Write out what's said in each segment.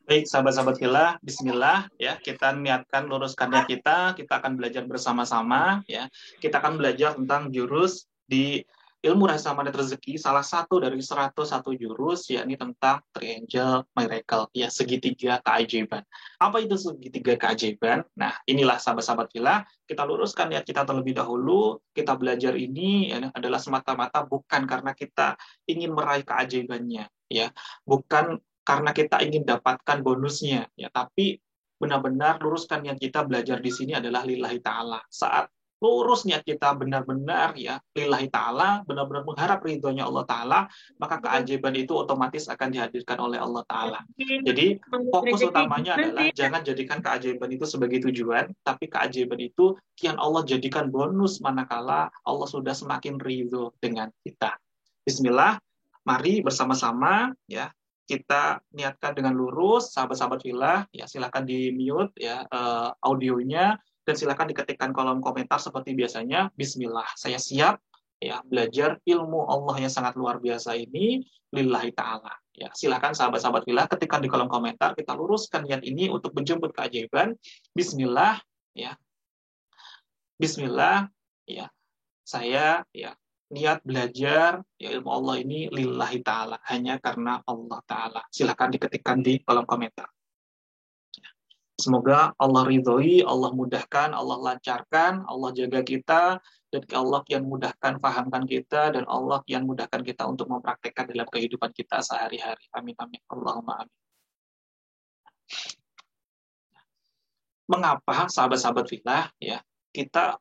Baik, sahabat-sahabat Villa, Bismillah ya, kita niatkan luruskan niat kita akan belajar bersama-sama ya. Kita akan belajar tentang jurus di ilmu rahasa magnet rezeki, salah satu dari 101 jurus, yakni tentang triangle miracle, ya, segitiga keajaiban. Apa itu segitiga keajaiban? Nah, inilah sahabat-sahabat Villa, kita luruskan niat kita terlebih dahulu, kita belajar ini ya, adalah semata-mata bukan karena kita ingin meraih keajaibannya, ya, bukan karena kita ingin dapatkan bonusnya, ya, tapi benar-benar luruskan niat kita belajar di sini adalah lillahi ta'ala. Saat lurus niat kita benar-benar ya lillahi ta'ala, benar-benar mengharap ridhonya Allah Ta'ala, maka keajaiban itu otomatis akan dihadirkan oleh Allah Ta'ala. Jadi fokus utamanya adalah jangan jadikan keajaiban itu sebagai tujuan, tapi keajaiban itu kian Allah jadikan bonus manakala Allah sudah semakin ridho dengan kita. Bismillah, mari bersama-sama ya kita niatkan dengan lurus, sahabat-sahabat Villa, ya silakan di mute ya audionya dan silakan diketikkan kolom komentar seperti biasanya. Bismillah, saya siap ya belajar ilmu Allah yang sangat luar biasa ini lillahi ta'ala. Ya, silakan sahabat-sahabat Villa ketikkan di kolom komentar, kita luruskan niat ini untuk menjemput keajaiban. Bismillah ya. Bismillah ya. Saya ya niat belajar ya ilmu Allah ini lillahi ta'ala, hanya karena Allah ta'ala. Silahkan diketikkan di kolom komentar. Semoga Allah ridhoi, Allah mudahkan, Allah lancarkan, Allah jaga kita, dan Allah yang mudahkan fahamkan kita, dan Allah yang mudahkan kita untuk mempraktekkan dalam kehidupan kita sehari-hari. Amin, amin. Allahumma amin. Mengapa sahabat-sahabat Villa ya kita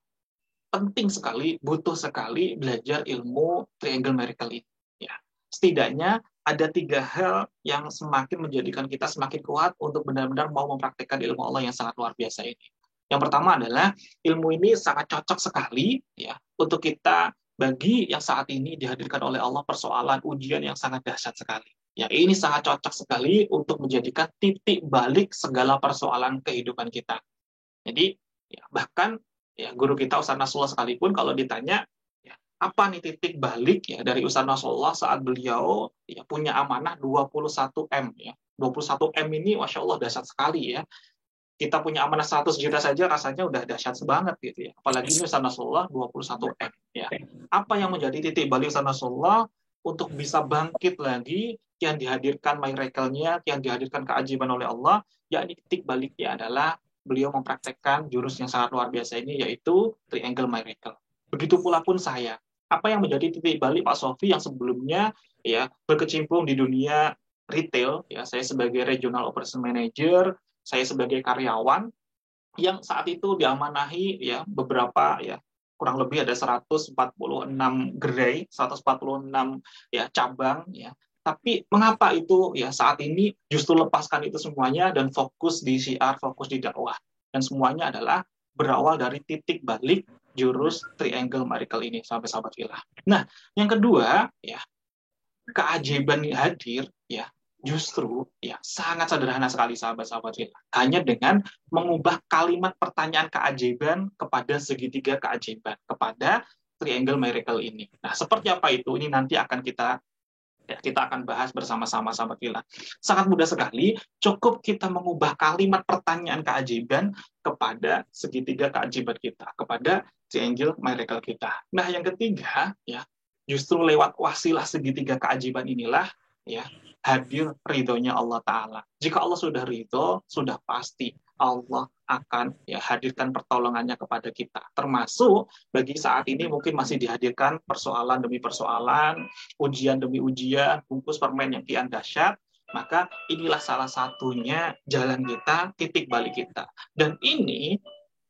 penting sekali, butuh sekali belajar ilmu triangle miracle ini. Ya. Setidaknya ada 3 hal yang semakin menjadikan kita semakin kuat untuk benar-benar mau mempraktikkan ilmu Allah yang sangat luar biasa ini. Yang pertama adalah ilmu ini sangat cocok sekali ya untuk kita bagi yang saat ini dihadirkan oleh Allah persoalan ujian yang sangat dahsyat sekali. Ya, ini sangat cocok sekali untuk menjadikan titik balik segala persoalan kehidupan kita. Jadi ya, bahkan ya guru kita Ustaz Nasrullah sekalipun kalau ditanya ya, apa nih titik balik ya dari Ustaz Nasrullah saat beliau ya punya amanah 21 M ya. 21 M ini Masya Allah dahsyat sekali ya. Kita punya amanah 100 juta saja rasanya udah dahsyat banget gitu ya. Apalagi ini Ustaz Nasrullah 21 M ya. Apa yang menjadi titik balik Ustaz Nasrullah untuk bisa bangkit lagi yang dihadirkan miracle-nya, yang dihadirkan keajaiban oleh Allah, yakni titik baliknya adalah beliau mempraktekkan jurus yang sangat luar biasa ini, yaitu triangle miracle. Begitu pula pun saya. Apa yang menjadi titik balik Pak Sofi yang sebelumnya ya berkecimpung di dunia retail, ya saya sebagai regional operation manager, saya sebagai karyawan yang saat itu diamanahi ya beberapa ya kurang lebih ada 146 gerai, 146 ya cabang ya. Tapi mengapa itu ya saat ini justru lepaskan itu semuanya dan fokus di syiar, fokus di dakwah. Dan semuanya adalah berawal dari titik balik jurus triangle miracle ini, sahabat-sahabat Villa. Nah, yang kedua ya, keajaiban hadir ya justru ya sangat sederhana sekali sahabat-sahabat Villa. Hanya dengan mengubah kalimat pertanyaan keajaiban kepada segitiga keajaiban, kepada triangle miracle ini. Nah, seperti apa itu? Ini nanti akan kita akan bahas bersama-sama sahabat Villa. Sangat mudah sekali, cukup kita mengubah kalimat pertanyaan keajaiban kepada segitiga keajaiban kita, kepada triangle miracle kita. Nah, yang ketiga, ya, justru lewat wasilah segitiga keajaiban inilah, ya, hadir ridhonya Allah Ta'ala. Jika Allah sudah ridho, sudah pasti Allah akan ya hadirkan pertolongannya kepada kita. Termasuk bagi saat ini mungkin masih dihadirkan persoalan demi persoalan, ujian demi ujian, bungkus permen yang kian dahsyat, maka inilah salah satunya jalan kita, titik balik kita. Dan ini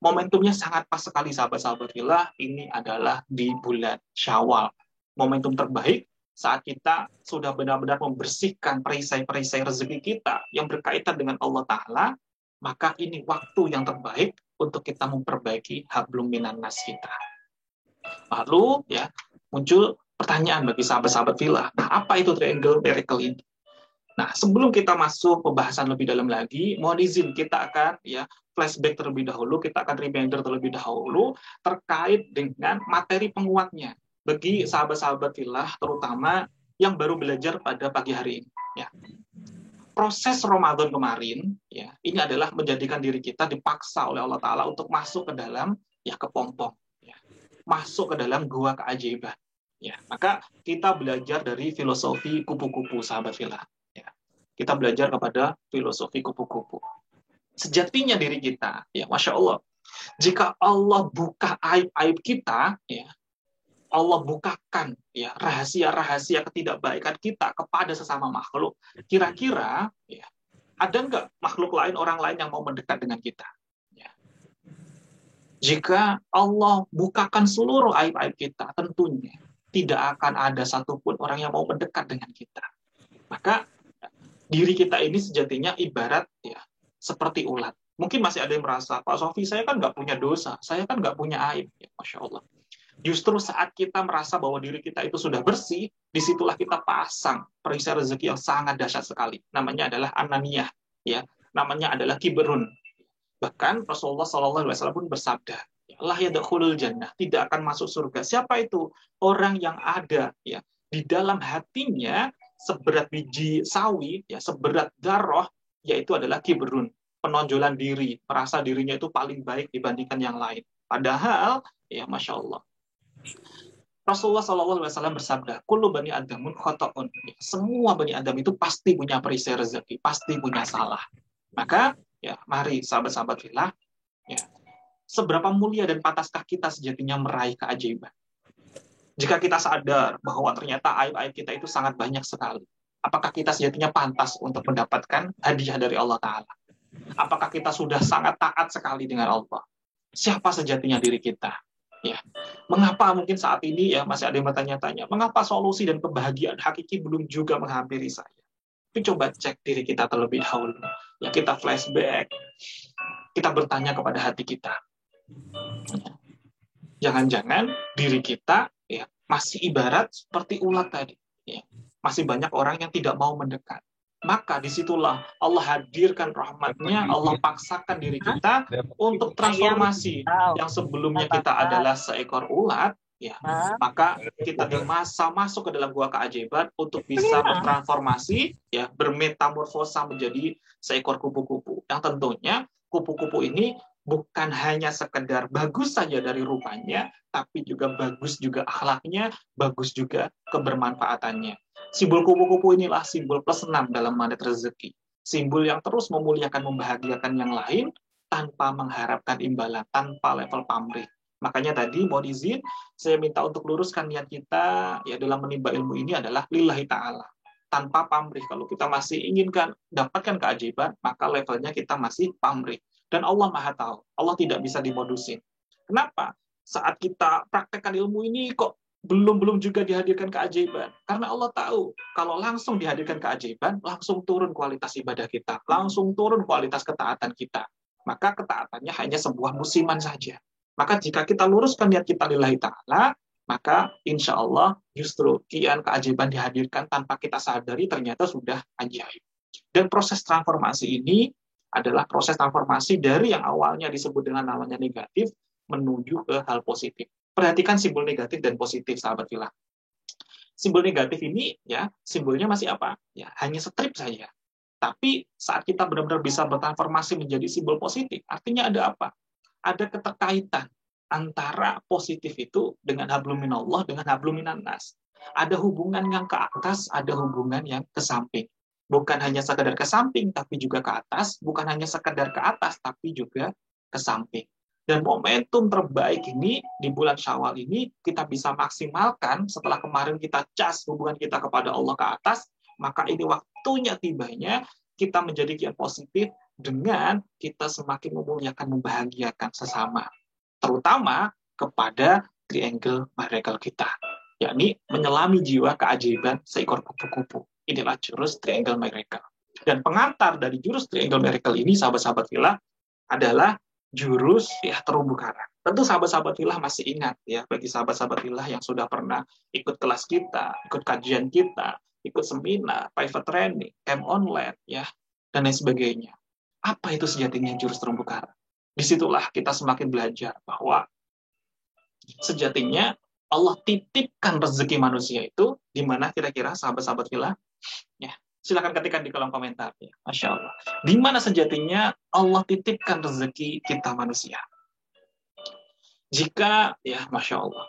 momentumnya sangat pas sekali sahabat-sahabat Villa, ini adalah di bulan Syawal. Momentum terbaik saat kita sudah benar-benar membersihkan perisai-perisai rezeki kita yang berkaitan dengan Allah Ta'ala, maka ini waktu yang terbaik untuk kita memperbaiki hablum minan nas kita. Lalu ya muncul pertanyaan bagi sahabat-sahabat Villa, nah apa itu triangle miracle ini? Nah, sebelum kita masuk pembahasan lebih dalam lagi, mohon izin kita akan ya flashback terlebih dahulu, kita akan reminder terlebih dahulu terkait dengan materi penguatnya. Bagi sahabat-sahabat Villa, terutama yang baru belajar pada pagi hari ini. Ya. Proses Ramadan kemarin, ya, ini adalah menjadikan diri kita dipaksa oleh Allah Ta'ala untuk masuk ke dalam ya kepompong, ya, masuk ke dalam gua keajaiban. Ya, maka kita belajar dari filosofi kupu-kupu, sahabat filah. Ya. Kita belajar kepada filosofi kupu-kupu. Sejatinya diri kita, ya, masya Allah, jika Allah buka aib-aib kita, ya, Allah bukakan ya rahasia-rahasia ketidakbaikan kita kepada sesama makhluk. Kira-kira ya, ada nggak makhluk lain, orang lain yang mau mendekat dengan kita? Ya. Jika Allah bukakan seluruh aib-aib kita, tentunya tidak akan ada satupun orang yang mau mendekat dengan kita. Maka diri kita ini sejatinya ibarat ya seperti ulat. Mungkin masih ada yang merasa, Pak Sofi, saya kan nggak punya dosa, saya kan nggak punya aib. Ya, Masya Allah. Justru saat kita merasa bahwa diri kita itu sudah bersih, disitulah kita pasang perisai rezeki yang sangat dahsyat sekali. Namanya adalah ananiyah, ya. Namanya adalah kiberun. Bahkan Rasulullah SAW pun bersabda, Allah yadkhulul jannah, tidak akan masuk surga. Siapa itu? Orang yang ada ya di dalam hatinya seberat biji sawi, ya seberat darah, yaitu adalah kiberun, penonjolan diri, merasa dirinya itu paling baik dibandingkan yang lain. Padahal, ya Masya Allah, Rasulullah SAW bersabda, "Kullu bani Adamun khotoun." Semua bani Adam itu pasti punya perisai rezeki, pasti punya salah. Maka, ya, mari sahabat-sahabat fillah, ya, seberapa mulia dan pantaskah kita sejatinya meraih keajaiban? Jika kita sadar bahwa ternyata aib-aib kita itu sangat banyak sekali, apakah kita sejatinya pantas untuk mendapatkan hadiah dari Allah Ta'ala? Apakah kita sudah sangat taat sekali dengan Allah? Siapa sejatinya diri kita? Ya, mengapa mungkin saat ini ya masih ada yang bertanya-tanya, mengapa solusi dan kebahagiaan hakiki belum juga menghampiri saya? Tapi coba cek diri kita terlebih dahulu. Ya, kita flashback, kita bertanya kepada hati kita. Jangan-jangan diri kita ya masih ibarat seperti ulat tadi. Ya. Masih banyak orang yang tidak mau mendekat. Maka disitulah Allah hadirkan rahmatnya, Allah paksakan diri kita untuk transformasi. Yang sebelumnya kita adalah seekor ulat, ya, maka kita di masa masuk ke dalam gua keajaiban untuk bisa bertransformasi, ya, bermetamorfosa menjadi seekor kupu-kupu. Yang tentunya kupu-kupu ini bukan hanya sekedar bagus saja dari rupanya, tapi juga bagus juga akhlaknya, bagus juga kebermanfaatannya. Simbol kupu-kupu inilah simbol plus 6 dalam mandat rezeki. Simbol yang terus memuliakan, membahagiakan yang lain tanpa mengharapkan imbalan, tanpa level pamrih. Makanya tadi, mohon izin, saya minta untuk luruskan niat kita ya dalam menimba ilmu ini adalah lillahi ta'ala. Tanpa pamrih. Kalau kita masih inginkan dapatkan keajaiban, maka levelnya kita masih pamrih. Dan Allah Maha Tahu. Allah tidak bisa dimodusin. Kenapa? Saat kita praktekkan ilmu ini kok belum juga dihadirkan keajaiban. Karena Allah tahu, kalau langsung dihadirkan keajaiban, langsung turun kualitas ibadah kita, langsung turun kualitas ketaatan kita. Maka ketaatannya hanya sebuah musiman saja. Maka jika kita luruskan niat kita lillahi ta'ala, maka insya Allah justru kian keajaiban dihadirkan tanpa kita sadari ternyata sudah ajaib. Dan proses transformasi ini adalah proses transformasi dari yang awalnya disebut dengan namanya negatif menuju ke hal positif. Perhatikan simbol negatif dan positif, sahabat filah. Simbol negatif ini, ya, simbolnya masih apa? Ya, hanya strip saja. Tapi saat kita benar-benar bisa bertransformasi menjadi simbol positif, artinya ada apa? Ada keterkaitan antara positif itu dengan hablum minallah, dengan hablum minannas. Ada hubungan yang ke atas, ada hubungan yang ke samping. Bukan hanya sekedar ke samping, tapi juga ke atas. Bukan hanya sekedar ke atas, tapi juga ke samping. Dan momentum terbaik ini di bulan Syawal ini kita bisa maksimalkan setelah kemarin kita cas hubungan kita kepada Allah ke atas, maka ini waktunya tibanya kita menjadi kian positif dengan kita semakin memuliakan, membahagiakan sesama, terutama kepada triangle miracle kita, yakni menyelami jiwa keajaiban seekor kupu-kupu. Inilah jurus triangle miracle. Dan pengantar dari jurus triangle miracle ini, sahabat-sahabat filah, adalah jurus ya terumbu karang. Tentu sahabat-sahabat filah masih ingat ya, bagi sahabat-sahabat filah yang sudah pernah ikut kelas kita, ikut kajian kita, ikut seminar, private training, camp online ya, dan lain sebagainya. Apa itu sejatinya jurus terumbu karang? Disitulah kita semakin belajar bahwa sejatinya Allah titipkan rezeki manusia itu di mana kira-kira sahabat-sahabat fillah? Ya, silakan ketikkan di kolom komentar ya. Masya Allah. Di mana sejatinya Allah titipkan rezeki kita manusia? Jika ya, masya Allah,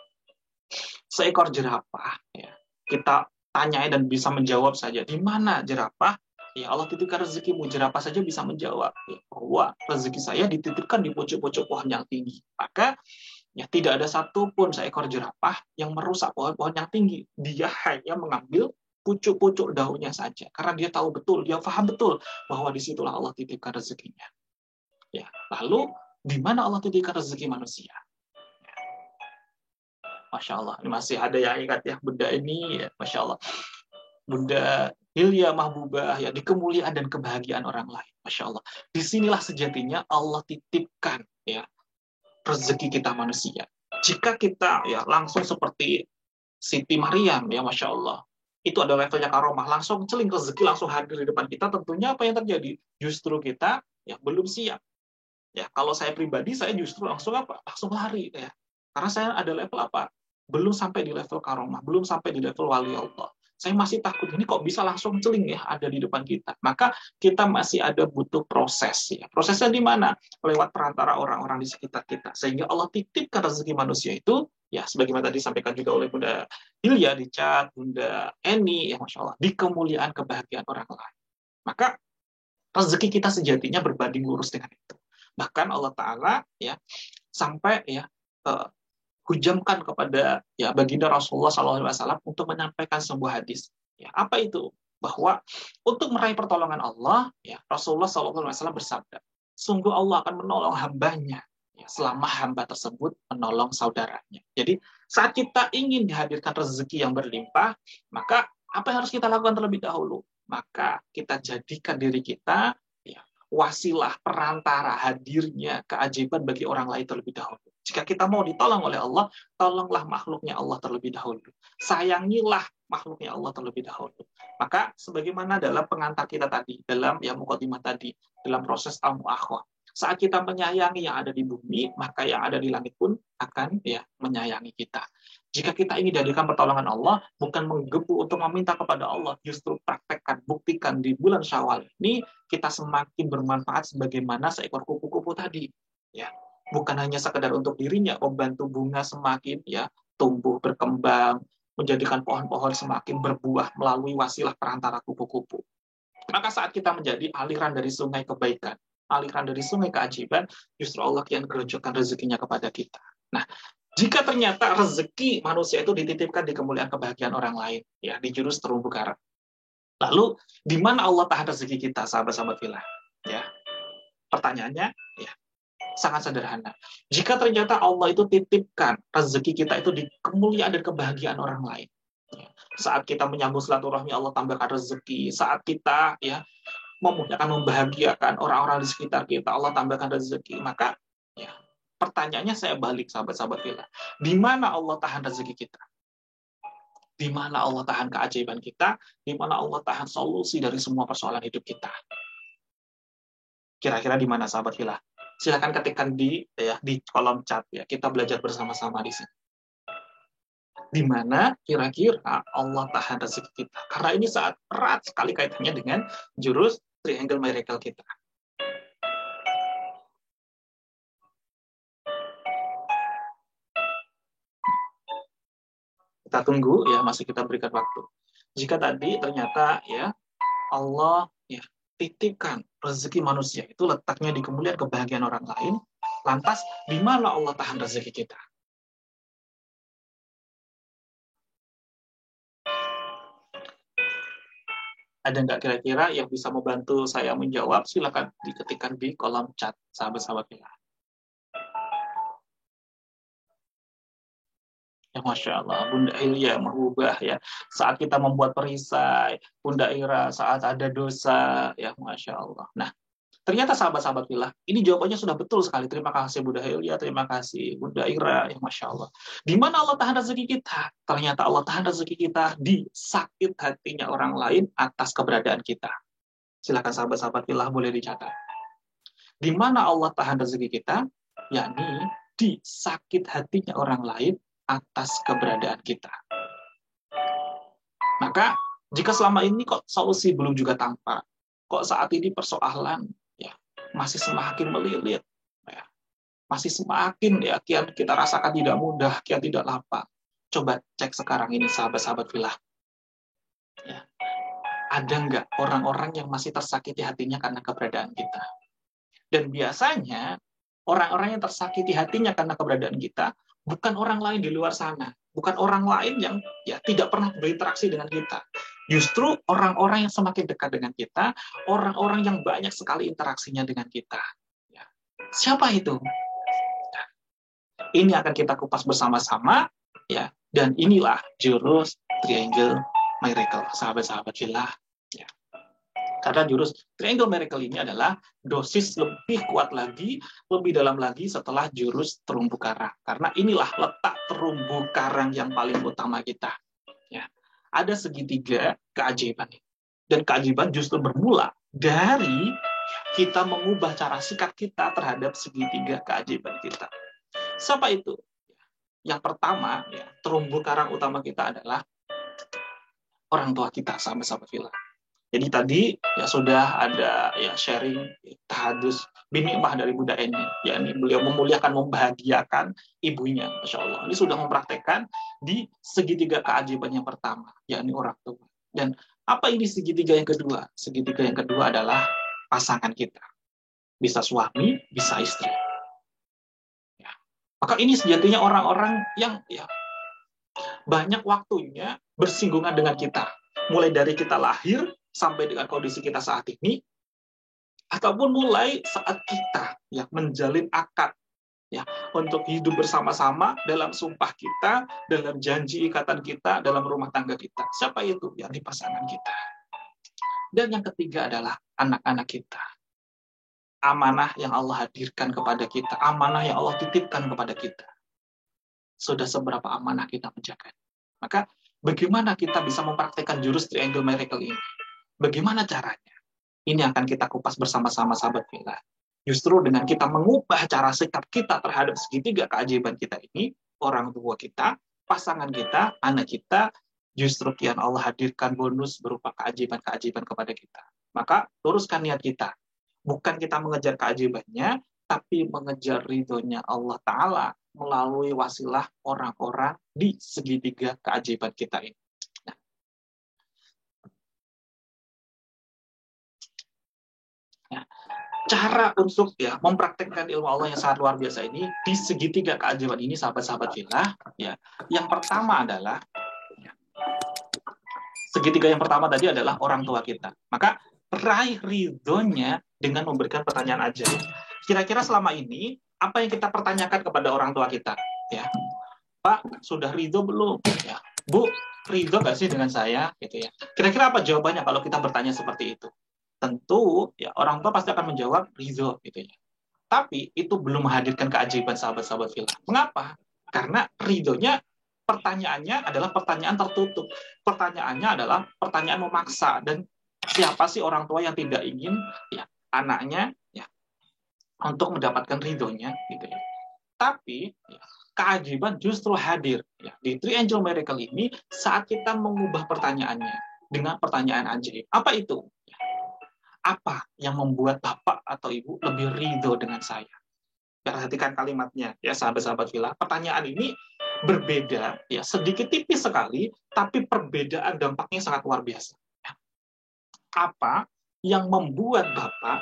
seekor jerapah ya, kita tanya dan bisa menjawab saja di mana jerapah, ya Allah titipkan rezekimu, jerapah saja bisa menjawab ya, bahwa rezeki saya dititipkan di pojok-pojok pohon yang tinggi. Maka ya tidak ada satupun seekor jerapah yang merusak pohon-pohon yang tinggi. Dia hanya mengambil pucuk-pucuk daunnya saja, karena dia tahu betul, dia paham betul bahwa disitulah Allah titipkan rezekinya. Ya, lalu di mana Allah titipkan rezeki manusia? Masya Allah, ini masih ada yang ingat ya Bunda ini, ya, Masya Allah. Bunda Hilya Mahbubah ya, di kemuliaan dan kebahagiaan orang lain. Masya Allah. Disinilah sejatinya Allah titipkan ya rezeki kita manusia. Jika kita ya langsung seperti Siti Maryam ya, Masya Allah, itu ada levelnya karomah, langsung celing rezeki langsung hadir di depan kita, tentunya apa yang terjadi? Justru kita ya belum siap. Ya, kalau saya pribadi, saya justru langsung apa? Langsung lari ya. Karena saya ada level apa? Belum sampai di level karomah, belum sampai di level wali Allah. Saya masih takut, ini kok bisa langsung celing ya ada di depan kita. Maka kita masih ada butuh proses ya. Prosesnya di mana? Lewat perantara orang-orang di sekitar kita. Sehingga Allah titipkan rezeki manusia itu, ya sebagaimana tadi disampaikan juga oleh Bunda Hilya di chat, Bunda Eni, ya Masya Allah, di kemuliaan kebahagiaan orang lain. Maka rezeki kita sejatinya berbanding lurus dengan itu. Bahkan Allah Ta'ala ya sampai ya hujamkan kepada ya baginda Rasulullah SAW untuk menyampaikan sebuah hadis. Ya, apa itu? Bahwa untuk meraih pertolongan Allah, ya Rasulullah SAW bersabda, sungguh Allah akan menolong hambanya ya, selama hamba tersebut menolong saudaranya. Jadi saat kita ingin dihadirkan rezeki yang berlimpah, maka apa yang harus kita lakukan terlebih dahulu? Maka kita jadikan diri kita ya, wasilah perantara hadirnya keajaiban bagi orang lain terlebih dahulu. Jika kita mau ditolong oleh Allah, tolonglah makhluknya Allah terlebih dahulu. Sayangilah makhluknya Allah terlebih dahulu. Maka sebagaimana dalam pengantar kita tadi, dalam ya mukadimah tadi, dalam proses al-mu'akhah, saat kita menyayangi yang ada di bumi, maka yang ada di langit pun akan ya menyayangi kita. Jika kita ingin dijadikan pertolongan Allah, bukan menggebu untuk meminta kepada Allah, justru praktekkan, buktikan di bulan Syawal ini kita semakin bermanfaat sebagaimana seekor kupu-kupu tadi. Ya, bukan hanya sekedar untuk dirinya, membantu bunga semakin ya tumbuh berkembang, menjadikan pohon-pohon semakin berbuah melalui wasilah perantara kupu-kupu. Maka saat kita menjadi aliran dari sungai kebaikan, aliran dari sungai keajaiban, justru Allah kian gerujukkan rezekinya kepada kita. Nah, jika ternyata rezeki manusia itu dititipkan di kemuliaan kebahagiaan orang lain, ya di jurus terumbu karang. Lalu, di mana Allah tahan rezeki kita, sahabat-sahabat fillah? Ya, pertanyaannya, ya sangat sederhana. Jika ternyata Allah itu titipkan rezeki kita itu di kemuliaan dan kebahagiaan orang lain. Ya. Saat kita menyambung silaturahmi, Allah tambahkan rezeki. Saat kita ya memuliakan, membahagiakan orang-orang di sekitar kita, Allah tambahkan rezeki. Maka ya pertanyaannya saya balik, sahabat-sahabat fillah. Di mana Allah tahan rezeki kita? Di mana Allah tahan keajaiban kita? Di mana Allah tahan solusi dari semua persoalan hidup kita? Kira-kira di mana, sahabat fillah? Silakan ketikkan di kolom chat ya. Kita belajar bersama-sama di sini. Di mana kira-kira Allah tahan rezeki kita? Karena ini sangat erat sekali kaitannya dengan jurus triangle miracle kita. Kita tunggu ya, masih kita berikan waktu. Jika tadi ternyata ya Allah ya titipkan rezeki manusia itu letaknya di kemuliaan kebahagiaan orang lain, lantas di mana Allah tahan rezeki kita? Ada nggak kira-kira yang bisa membantu saya menjawab? Silakan diketikkan di kolom chat, sahabat-sahabat kita. Ya, Masya Allah, Bunda Hilya merubah ya. Saat kita membuat perisai, Bunda Ira saat ada dosa, ya Masya Allah. Nah, ternyata sahabat-sahabat pilih, ini jawabannya sudah betul sekali. Terima kasih Bunda Hilya, terima kasih Bunda Ira, ya Masya Allah. Di mana Allah tahan rezeki kita? Ternyata Allah tahan rezeki kita di sakit hatinya orang lain atas keberadaan kita. Silakan sahabat-sahabat pilih, boleh dicatat. Di mana Allah tahan rezeki kita? Yakni di sakit hatinya orang lain atas keberadaan kita. Maka jika selama ini kok solusi belum juga tampak, kok saat ini persoalan ya masih semakin melilit, ya, masih semakin ya kian kita rasakan tidak mudah, kian tidak lapang. Coba cek sekarang ini sahabat-sahabat filah. Ya, ada nggak orang-orang yang masih tersakiti hatinya karena keberadaan kita? Dan biasanya orang-orang yang tersakiti hatinya karena keberadaan kita bukan orang lain di luar sana, bukan orang lain yang ya tidak pernah berinteraksi dengan kita. Justru orang-orang yang semakin dekat dengan kita, orang-orang yang banyak sekali interaksinya dengan kita. Ya. Siapa itu? Nah, ini akan kita kupas bersama-sama, ya. Dan inilah jurus Triangle Miracle, sahabat-sahabat filah. Ya. Karena jurus Triangle Miracle ini adalah dosis lebih kuat lagi, lebih dalam lagi setelah jurus terumbu karang. Karena inilah letak terumbu karang yang paling utama kita. Ya. Ada segitiga keajaiban. Dan keajaiban justru bermula dari kita mengubah cara sikap kita terhadap segitiga keajaiban kita. Siapa itu? Yang pertama, ya, terumbu karang utama kita adalah orang tua kita, sahabat-sahabat filah. Jadi tadi ya sudah ada ya sharing tahadus binikmah dari Bunda Eni, yakni beliau memuliakan, membahagiakan ibunya, Masya Allah. Ini sudah mempraktekkan di segitiga keajaiban yang pertama, yakni orang tua. Dan apa ini segitiga yang kedua? Segitiga yang kedua adalah pasangan kita. Bisa suami, bisa istri. Ya. Maka ini sejatinya orang-orang yang ya banyak waktunya bersinggungan dengan kita. Mulai dari kita lahir sampai dengan kondisi kita saat ini, ataupun mulai saat kita ya menjalin akad ya untuk hidup bersama-sama dalam sumpah kita, dalam janji ikatan kita, dalam rumah tangga kita. Siapa itu? Yang di pasangan kita. Dan yang ketiga adalah anak-anak kita. Amanah yang Allah hadirkan kepada kita, amanah yang Allah titipkan kepada kita. Sudah seberapa amanah kita menjaga. Maka bagaimana kita bisa mempraktikkan jurus Triangle Miracle ini? Bagaimana caranya? Ini akan kita kupas bersama-sama, sahabat filah. Justru dengan kita mengubah cara sikap kita terhadap segitiga keajaiban kita ini, orang tua kita, pasangan kita, anak kita, justru kian Allah hadirkan bonus berupa keajaiban-keajaiban kepada kita. Maka luruskan niat kita. Bukan kita mengejar keajaibannya, tapi mengejar ridhonya Allah Ta'ala melalui wasilah orang-orang di segitiga keajaiban kita ini. Ya, cara untuk ya mempraktekkan ilmu Allah yang sangat luar biasa ini di segitiga keajaiban ini, sahabat-sahabat filah, ya. Yang pertama adalah ya, segitiga yang pertama tadi adalah orang tua kita. Maka raih ridhonya dengan memberikan pertanyaan ajaib. Kira-kira selama ini apa yang kita pertanyakan kepada orang tua kita? Ya, Pak, sudah ridho belum? Ya, Bu, ridho gak sih dengan saya? Gitu ya. Kira-kira apa jawabannya kalau kita bertanya seperti itu? Tentu ya orang tua pasti akan menjawab ridho gitu ya. Tapi itu belum menghadirkan keajaiban, sahabat-sahabat filah. Mengapa? Karena ridhonya pertanyaannya adalah pertanyaan tertutup. Pertanyaannya adalah pertanyaan memaksa, dan siapa sih orang tua yang tidak ingin ya anaknya ya untuk mendapatkan ridhonya gitu ya. Tapi ya, keajaiban justru hadir ya di Triangle Miracle ini saat kita mengubah pertanyaannya dengan pertanyaan ajaib. Apa itu? Apa yang membuat Bapak atau Ibu lebih ridho dengan saya? Perhatikan kalimatnya, ya sahabat-sahabat filah. Pertanyaan ini berbeda, ya sedikit tipis sekali, tapi perbedaan dampaknya sangat luar biasa. Apa yang membuat Bapak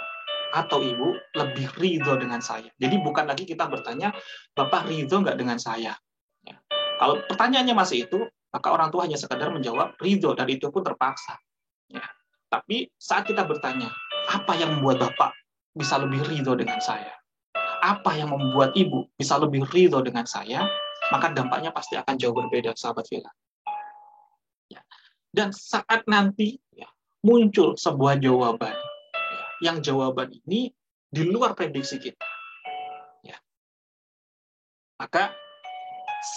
atau Ibu lebih ridho dengan saya? Jadi bukan lagi kita bertanya, Bapak ridho nggak dengan saya? Ya. Kalau pertanyaannya masih itu, maka orang tua hanya sekedar menjawab ridho, dan itu pun terpaksa. Ya. Tapi saat kita bertanya, apa yang membuat Bapak bisa lebih ridho dengan saya? Apa yang membuat Ibu bisa lebih ridho dengan saya? Maka dampaknya pasti akan jauh berbeda, sahabat filah. Ya. Dan saat nanti ya, muncul sebuah jawaban, ya, yang jawaban ini di luar prediksi kita, ya, maka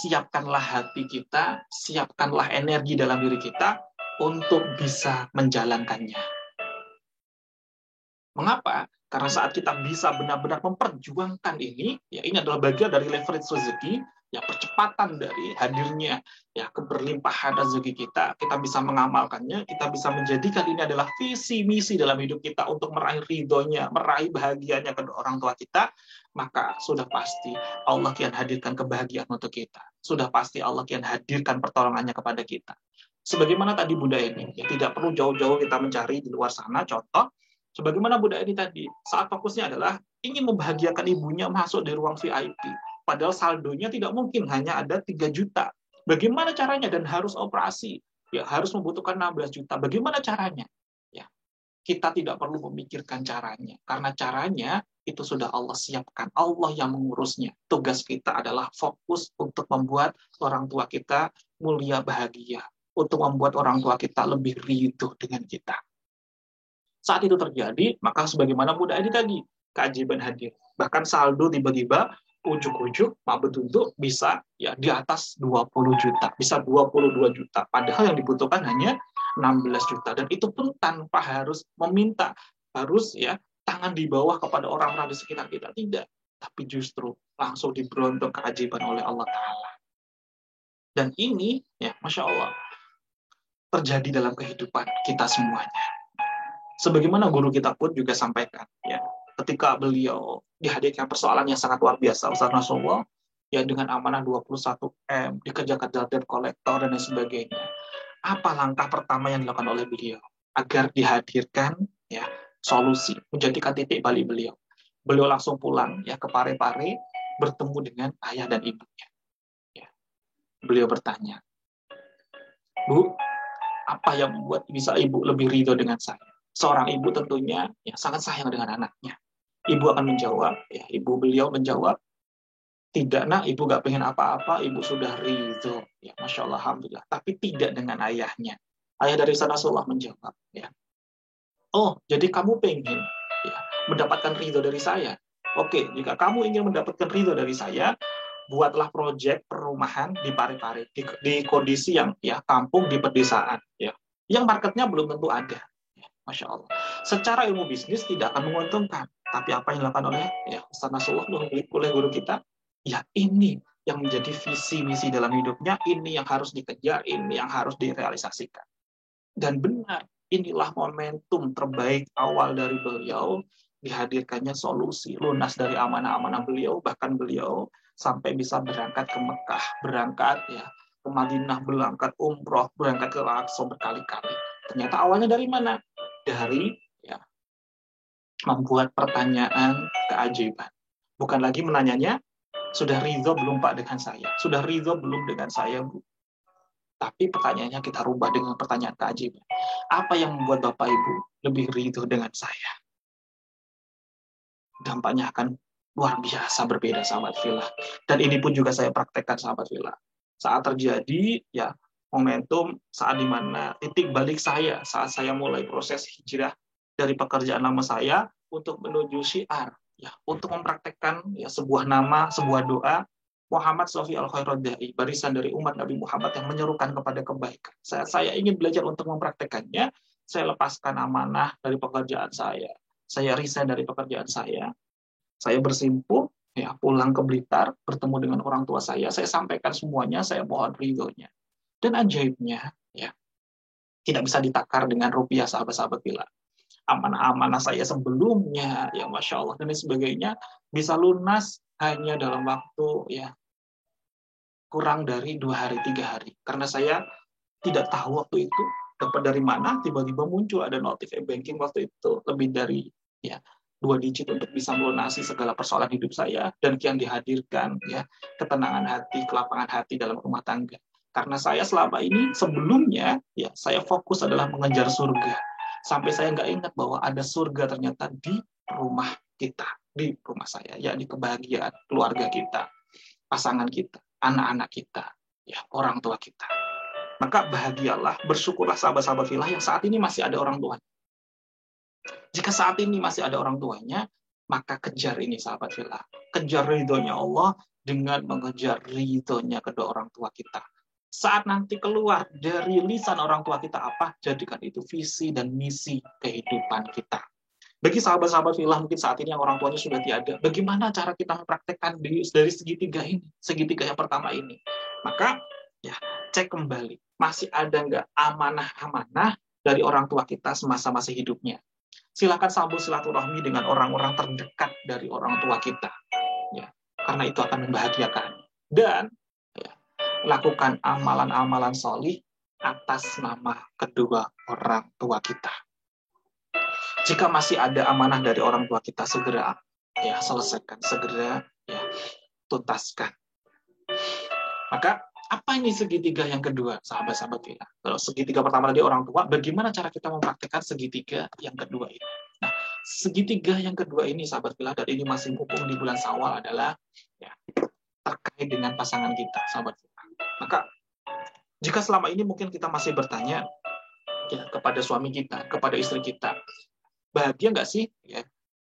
siapkanlah hati kita, siapkanlah energi dalam diri kita untuk bisa menjalankannya. Mengapa? Karena saat kita bisa benar-benar memperjuangkan ini, ya ini adalah bagian dari leverage rezeki, ya percepatan dari hadirnya ya keberlimpahan rezeki kita. Kita bisa mengamalkannya, kita bisa menjadikan ini adalah visi misi dalam hidup kita untuk meraih ridhonya, meraih bahagianya kedua orang tua kita, maka sudah pasti Allah kian hadirkan kebahagiaan untuk kita. Sudah pasti Allah kian hadirkan pertolongannya kepada kita. Sebagaimana tadi Bunda ini, ya tidak perlu jauh-jauh kita mencari di luar sana. Contoh, sebagaimana Bunda ini tadi, saat fokusnya adalah ingin membahagiakan ibunya masuk di ruang VIP. Padahal saldonya tidak mungkin, hanya ada 3 juta. Bagaimana caranya? Dan harus operasi. Ya, harus membutuhkan 16 juta. Bagaimana caranya? Ya, kita tidak perlu memikirkan caranya. Karena caranya itu sudah Allah siapkan. Allah yang mengurusnya. Tugas kita adalah fokus untuk membuat orang tua kita mulia bahagia. Untuk membuat orang tua kita lebih ridho dengan kita. Saat itu terjadi, maka sebagaimana Bunda Edi tadi, keajaiban hadir. Bahkan saldo tiba-tiba ujuk-ujuk, Pak Betuntuk bisa ya di atas 20 juta, bisa 22 juta. Padahal yang dibutuhkan hanya 16 juta. Dan itu pun tanpa harus meminta, harus ya tangan di bawah kepada orang-orang di sekitar kita. Tidak. Tapi justru langsung diberondong keajaiban oleh Allah Ta'ala. Dan ini, ya Masya Allah, terjadi dalam kehidupan kita semuanya. Sebagaimana guru kita pun juga sampaikan, ya, ketika beliau dihadirkan persoalan yang sangat luar biasa, Ustaz Nasrullah, ya dengan amanah 21M, dikerjakan debt collector dan lain sebagainya. Apa langkah pertama yang dilakukan oleh beliau agar dihadirkan ya solusi, menjadikan titik balik beliau? Beliau langsung pulang ya ke Parepare, bertemu dengan ayah dan ibunya. Ya. Beliau bertanya, Bu, apa yang membuat bisa ibu lebih ridho dengan saya? Seorang ibu tentunya ya sangat sayang dengan anaknya. Ibu akan menjawab, ya ibu beliau menjawab, tidak nak, ibu gak pengen apa-apa, ibu sudah ridho. Ya Masya Allah, Alhamdulillah. Tapi tidak dengan ayahnya. Ayah dari Nasrullah menjawab, ya, oh jadi kamu pengen ya, mendapatkan ridho dari saya? Oke, jika kamu ingin mendapatkan ridho dari saya, buatlah proyek perumahan di Parepare, di kondisi yang ya kampung di pedesaan, ya, yang marketnya belum tentu ada. Masya Allah. Secara ilmu bisnis tidak akan menguntungkan. Tapi apa yang dilakukan oleh ya Ustaz Nasrullah, oleh guru kita, ya ini yang menjadi visi misi dalam hidupnya, ini yang harus dikejar, ini yang harus direalisasikan. Dan benar, inilah momentum terbaik awal dari beliau, dihadirkannya solusi lunas dari amanah-amanah beliau, bahkan beliau sampai bisa berangkat ke Mekah, berangkat ya ke Madinah, berangkat umroh, berangkat ke Al-Aqsa berkali-kali. Ternyata awalnya dari mana? Dari ya membuat pertanyaan keajaiban. Bukan lagi menanyanya, sudah ridho belum Pak dengan saya? Sudah ridho belum dengan saya, Bu? Tapi pertanyaannya kita rubah dengan pertanyaan keajaiban. Apa yang membuat Bapak Ibu lebih ridho dengan saya? Dampaknya akan luar biasa berbeda, sahabat Villa. Dan ini pun juga saya praktekkan, sahabat Villa. Saat terjadi ya momentum saat dimana titik balik saya saat saya mulai proses hijrah dari pekerjaan lama saya untuk menuju syiar, ya untuk mempraktekkan ya sebuah nama, sebuah doa Muhammad Sofi Al-Khairuddai, barisan dari umat Nabi Muhammad yang menyerukan kepada kebaikan. Saya ingin belajar untuk mempraktekannya. Saya lepaskan amanah dari pekerjaan saya. Saya resign dari pekerjaan saya. Saya bersimpuh, ya pulang ke Blitar, bertemu dengan orang tua saya sampaikan semuanya, saya mohon ridhonya. Dan ajaibnya, ya tidak bisa ditakar dengan rupiah, sahabat-sahabat bila. Amanah-amanah saya sebelumnya, ya Masya Allah, dan sebagainya, bisa lunas hanya dalam waktu ya kurang dari 2 hari, 3 hari. Karena saya tidak tahu waktu itu dapat dari mana, tiba-tiba muncul ada notif e-banking waktu itu lebih dari ya 2 digit untuk bisa melunasi segala persoalan hidup saya, dan kian dihadirkan ya ketenangan hati, kelapangan hati dalam rumah tangga. Karena saya selama ini sebelumnya ya saya fokus adalah mengejar surga. Sampai saya nggak ingat bahwa ada surga ternyata di rumah kita, di rumah saya, yakni kebahagiaan keluarga kita, pasangan kita, anak-anak kita, ya orang tua kita. Maka bahagialah, bersyukurlah sahabat-sahabat filah yang saat ini masih ada orang tuanya. Jika saat ini masih ada orang tuanya, maka kejar ini sahabat filah. Kejar ridhonya Allah dengan mengejar ridhonya kedua orang tua kita. Saat nanti keluar dari lisan orang tua kita apa, jadikan itu visi dan misi kehidupan kita. Bagi sahabat-sahabat filah mungkin saat ini yang orang tuanya sudah tiada, bagaimana cara kita mempraktekkan dari segitiga ini, segitiga yang pertama ini? Maka ya cek kembali, masih ada nggak amanah-amanah dari orang tua kita semasa masih hidupnya? Silakan sambung silaturahmi dengan orang-orang terdekat dari orang tua kita, ya, karena itu akan membahagiakan. Dan ya, lakukan amalan-amalan solih atas nama kedua orang tua kita. Jika masih ada amanah dari orang tua kita, segera ya selesaikan, segera ya tuntaskan. Maka apa ini segitiga yang kedua, sahabat-sahabat kita? Kalau segitiga pertama tadi orang tua, bagaimana cara kita mempraktikkan segitiga yang kedua ini? Nah, segitiga yang kedua ini, sahabat kita, dan ini masih mumpung di bulan Syawal adalah ya, terkait dengan pasangan kita, sahabat kita. Maka jika selama ini mungkin kita masih bertanya ya kepada suami kita, kepada istri kita, bahagia nggak sih ya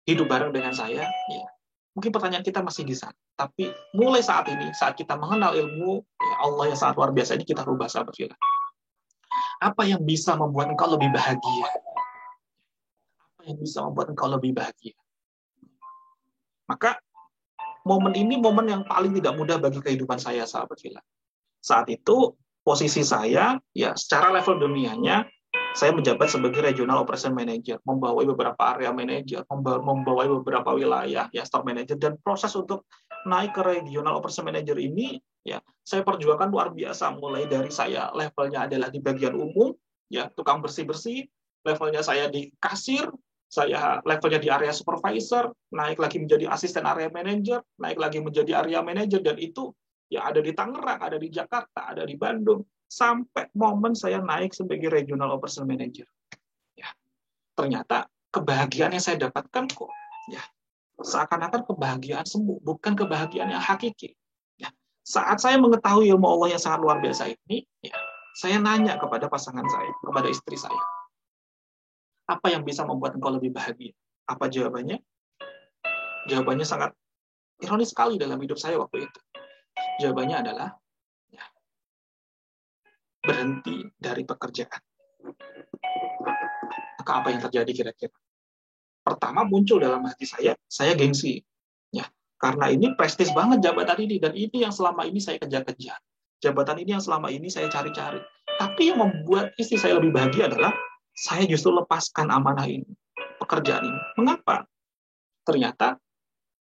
hidup bareng dengan saya? Ya, mungkin pertanyaan kita masih di sana. Tapi mulai saat ini, saat kita mengenal ilmu ya Allah yang sangat luar biasa ini, kita rubah, sahabat kita. Apa yang bisa membuat engkau lebih bahagia? Apa yang bisa membuat engkau lebih bahagia? Maka momen ini momen yang paling tidak mudah bagi kehidupan saya, sahabat kita. Saat itu posisi saya ya secara level dunianya saya menjabat sebagai Regional Operation Manager, membawai beberapa area manager, membawai beberapa wilayah, ya store manager, dan proses untuk naik ke Regional Operation Manager ini, ya saya perjuangkan luar biasa. Mulai dari saya levelnya adalah di bagian umum, ya tukang bersih-bersih, levelnya saya di kasir, saya levelnya di area supervisor, naik lagi menjadi asisten area manager, naik lagi menjadi area manager, dan itu ya ada di Tangerang, ada di Jakarta, ada di Bandung, sampai momen saya naik sebagai Regional Operation Manager. Ya, ternyata kebahagiaan yang saya dapatkan kok, ya seakan-akan kebahagiaan semu, bukan kebahagiaan yang hakiki. Ya, saat saya mengetahui ilmu Allah yang sangat luar biasa ini, ya, saya nanya kepada pasangan saya, kepada istri saya, apa yang bisa membuat engkau lebih bahagia? Apa jawabannya? Jawabannya sangat ironis sekali dalam hidup saya waktu itu. Jawabannya adalah ya, berhenti dari pekerjaan. Maka apa yang terjadi kira-kira? Pertama muncul dalam hati saya gengsi. Ya, karena ini prestis banget jabatan ini, dan ini yang selama ini saya kejar-kejar. Jabatan ini yang selama ini saya cari-cari. Tapi yang membuat istri saya lebih bahagia adalah saya justru lepaskan amanah ini, pekerjaan ini. Mengapa? Ternyata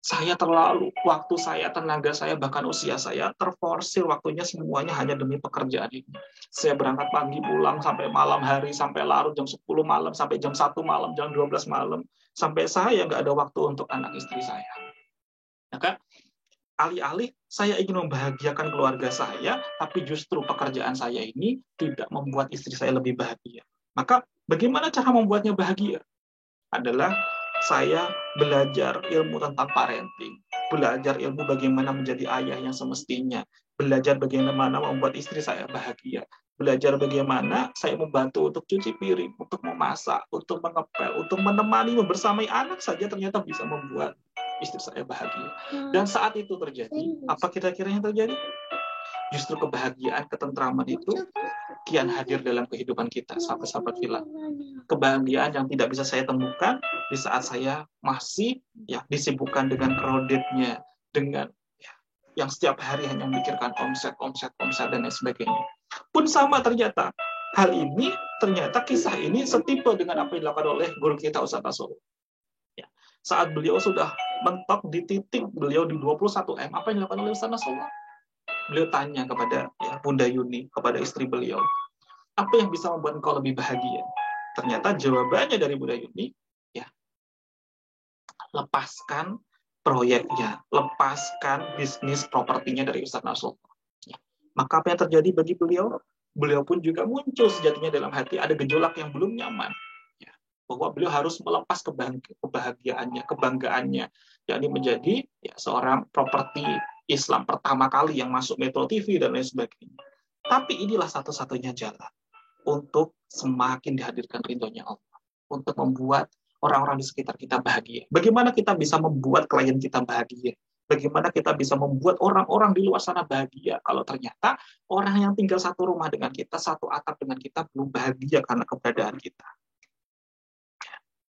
saya terlalu, waktu saya, tenaga saya, bahkan usia saya terforsir waktunya semuanya hanya demi pekerjaan ini. Saya berangkat pagi, pulang sampai malam hari, sampai larut jam 10 malam, sampai jam 1 malam, jam 12 malam. Sampai saya nggak ada waktu untuk anak istri saya. Maka alih-alih saya ingin membahagiakan keluarga saya, tapi justru pekerjaan saya ini tidak membuat istri saya lebih bahagia. Maka bagaimana cara membuatnya bahagia? Adalah saya belajar ilmu tentang parenting, belajar ilmu bagaimana menjadi ayah yang semestinya, belajar bagaimana membuat istri saya bahagia, belajar bagaimana saya membantu untuk cuci piring, untuk memasak, untuk mengepel, untuk menemani, membersamai anak saja ternyata bisa membuat istri saya bahagia. Dan saat itu terjadi, apa kira-kira yang terjadi? Justru kebahagiaan, ketentraman itu kian hadir dalam kehidupan kita, sahabat-sahabat fillah. Kebahagiaan yang tidak bisa saya temukan di saat saya masih ya disibukkan dengan kreditnya, dengan ya, yang setiap hari hanya memikirkan omset dan lain sebagainya. Pun sama ternyata. Hal ini ternyata kisah ini setipe dengan apa yang dilakukan oleh guru kita Ustaz Nasrullah. Ya. Saat beliau sudah mentok di titik beliau di 21 M, apa yang dilakukan oleh Ustaz Nasrullah? Beliau tanya kepada ya, Bunda Yuni, kepada istri beliau, apa yang bisa membuat engkau lebih bahagia? Ternyata jawabannya dari Bunda Yuni, ya, lepaskan proyeknya, lepaskan bisnis propertinya dari Ustaz Nasrullah. Ya. Maka apa yang terjadi bagi beliau? Beliau pun juga muncul sejatinya dalam hati ada gejolak yang belum nyaman. Ya. Bahwa beliau harus melepas kebahagiaannya, kebanggaannya, yakni menjadi ya, seorang properti Islam pertama kali yang masuk Metro TV dan lain sebagainya. Tapi inilah satu-satunya jalan untuk semakin dihadirkan ridhonya Allah, untuk membuat orang-orang di sekitar kita bahagia. Bagaimana kita bisa membuat klien kita bahagia? Bagaimana kita bisa membuat orang-orang di luar sana bahagia kalau ternyata orang yang tinggal satu rumah dengan kita, satu atap dengan kita belum bahagia karena keberadaan kita?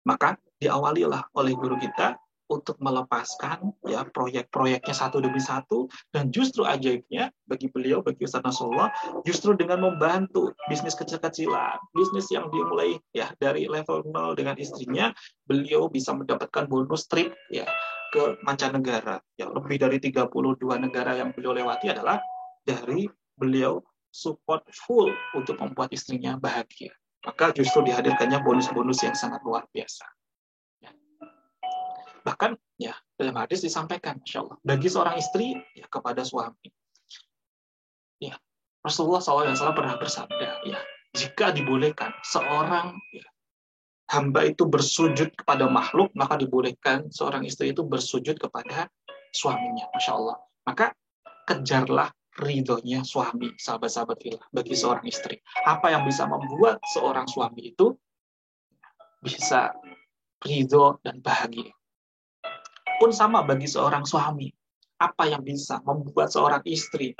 Maka diawalilah oleh guru kita untuk melepaskan ya proyek-proyeknya satu demi satu, dan justru ajaibnya bagi beliau, bagi Ustaz Nasrullah, justru dengan membantu bisnis kecil-kecilan, bisnis yang dimulai ya dari level 0 dengan istrinya, beliau bisa mendapatkan bonus trip ya ke mancanegara. Ya, lebih dari 32 negara yang beliau lewati adalah dari beliau support full untuk membuat istrinya bahagia. Maka justru dihadirkannya bonus-bonus yang sangat luar biasa. Bahkan ya dalam hadis disampaikan, Masya Allah, bagi seorang istri ya, kepada suami, ya Rasulullah SAW pernah bersabda, ya jika dibolehkan seorang ya, hamba itu bersujud kepada makhluk, maka dibolehkan seorang istri itu bersujud kepada suaminya, Masya Allah. Maka kejarlah ridhonya suami, sahabat-sahabat fillah, bagi seorang istri. Apa yang bisa membuat seorang suami itu bisa ridho dan bahagia. Pun sama bagi seorang suami. Apa yang bisa membuat seorang istri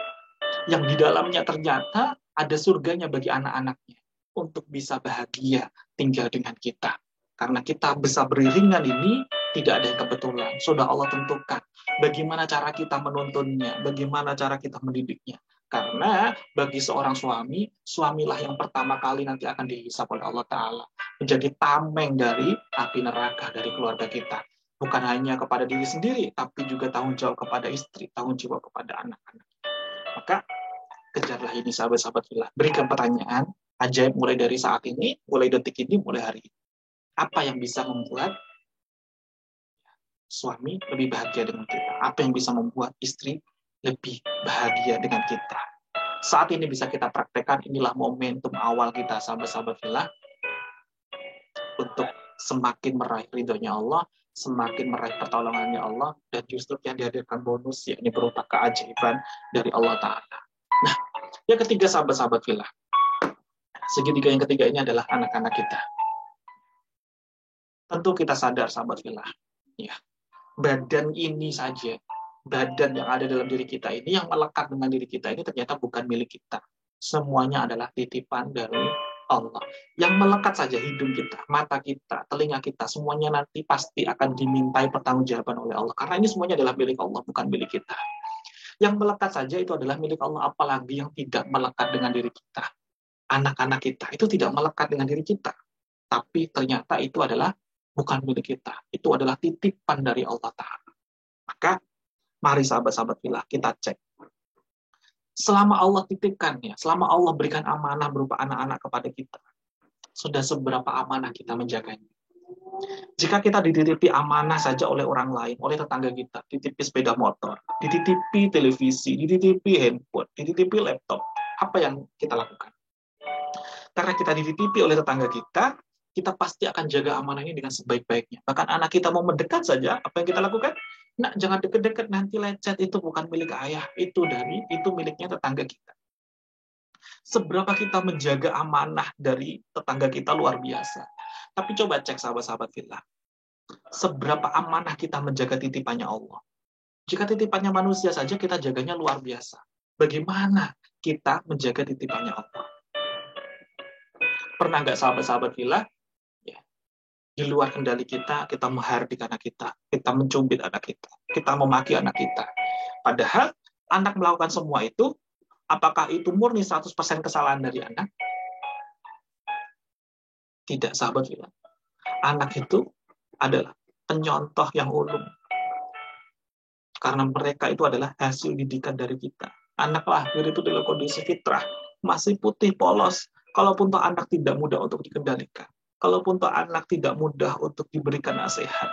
yang di dalamnya ternyata ada surganya bagi anak-anaknya untuk bisa bahagia tinggal dengan kita. Karena kita bisa beriringan ini tidak ada yang kebetulan. Sudah Allah tentukan bagaimana cara kita menuntunnya, bagaimana cara kita mendidiknya. Karena bagi seorang suami, suamilah yang pertama kali nanti akan dihisab oleh Allah Ta'ala. Menjadi tameng dari api neraka dari keluarga kita. Bukan hanya kepada diri sendiri, tapi juga tanggung jawab kepada istri, tanggung jawab kepada anak-anak. Maka kejarlah ini sahabat-sahabat fillah. Berikan pertanyaan ajaib mulai dari saat ini, mulai detik ini, mulai hari ini. Apa yang bisa membuat suami lebih bahagia dengan kita? Apa yang bisa membuat istri lebih bahagia dengan kita? Saat ini bisa kita praktekkan, inilah momentum awal kita sahabat-sahabat fillah untuk semakin meraih ridhonya Allah, semakin meraih pertolongannya Allah, dan justru yang dihadirkan bonus, yakni berupa keajaiban dari Allah Ta'ala. Nah, yang ketiga sahabat-sahabat fillah, segitiga yang ketiga ini adalah anak-anak kita. Tentu kita sadar sahabat fillah, ya, badan ini saja, badan yang ada dalam diri kita ini, yang melekat dengan diri kita ini ternyata bukan milik kita. Semuanya adalah titipan dari Allah. Yang melekat saja hidung kita, mata kita, telinga kita, semuanya nanti pasti akan dimintai pertanggungjawaban oleh Allah. Karena ini semuanya adalah milik Allah, bukan milik kita. Yang melekat saja itu adalah milik Allah, apalagi yang tidak melekat dengan diri kita. Anak-anak kita itu tidak melekat dengan diri kita. Tapi ternyata itu adalah bukan milik kita. Itu adalah titipan dari Allah Ta'ala. Maka mari sahabat-sahabat fillah kita cek. Selama Allah titipkannya, selama Allah berikan amanah berupa anak-anak kepada kita, sudah seberapa amanah kita menjaganya. Jika kita dititipi amanah saja oleh orang lain, oleh tetangga kita, dititipi sepeda motor, dititipi televisi, dititipi handphone, dititipi laptop, apa yang kita lakukan? Karena kita dititipi oleh tetangga kita pasti akan jaga amanah ini dengan sebaik-baiknya. Bahkan anak kita mau mendekat saja, apa yang kita lakukan? Nah, jangan deket-deket, nanti lecet, itu bukan milik ayah, itu miliknya tetangga kita. Seberapa kita menjaga amanah dari tetangga kita luar biasa. Tapi coba cek sahabat-sahabat fillah, seberapa amanah kita menjaga titipannya Allah. Jika titipannya manusia saja kita jaganya luar biasa. Bagaimana kita menjaga titipannya Allah? Pernah nggak sahabat-sahabat fillah, di luar kendali kita menghardik anak kita mencubit anak kita memaki anak kita. Padahal anak melakukan semua itu, apakah itu murni 100% kesalahan dari anak? Tidak, sahabat fillah. Anak itu adalah penyontoh yang ulung. Karena mereka itu adalah hasil didikan dari kita. Anak lahir itu dalam kondisi fitrah, masih putih polos. Kalaupun toh anak tidak mudah untuk dikendalikan. Kalaupun toh anak tidak mudah untuk diberikan nasihat,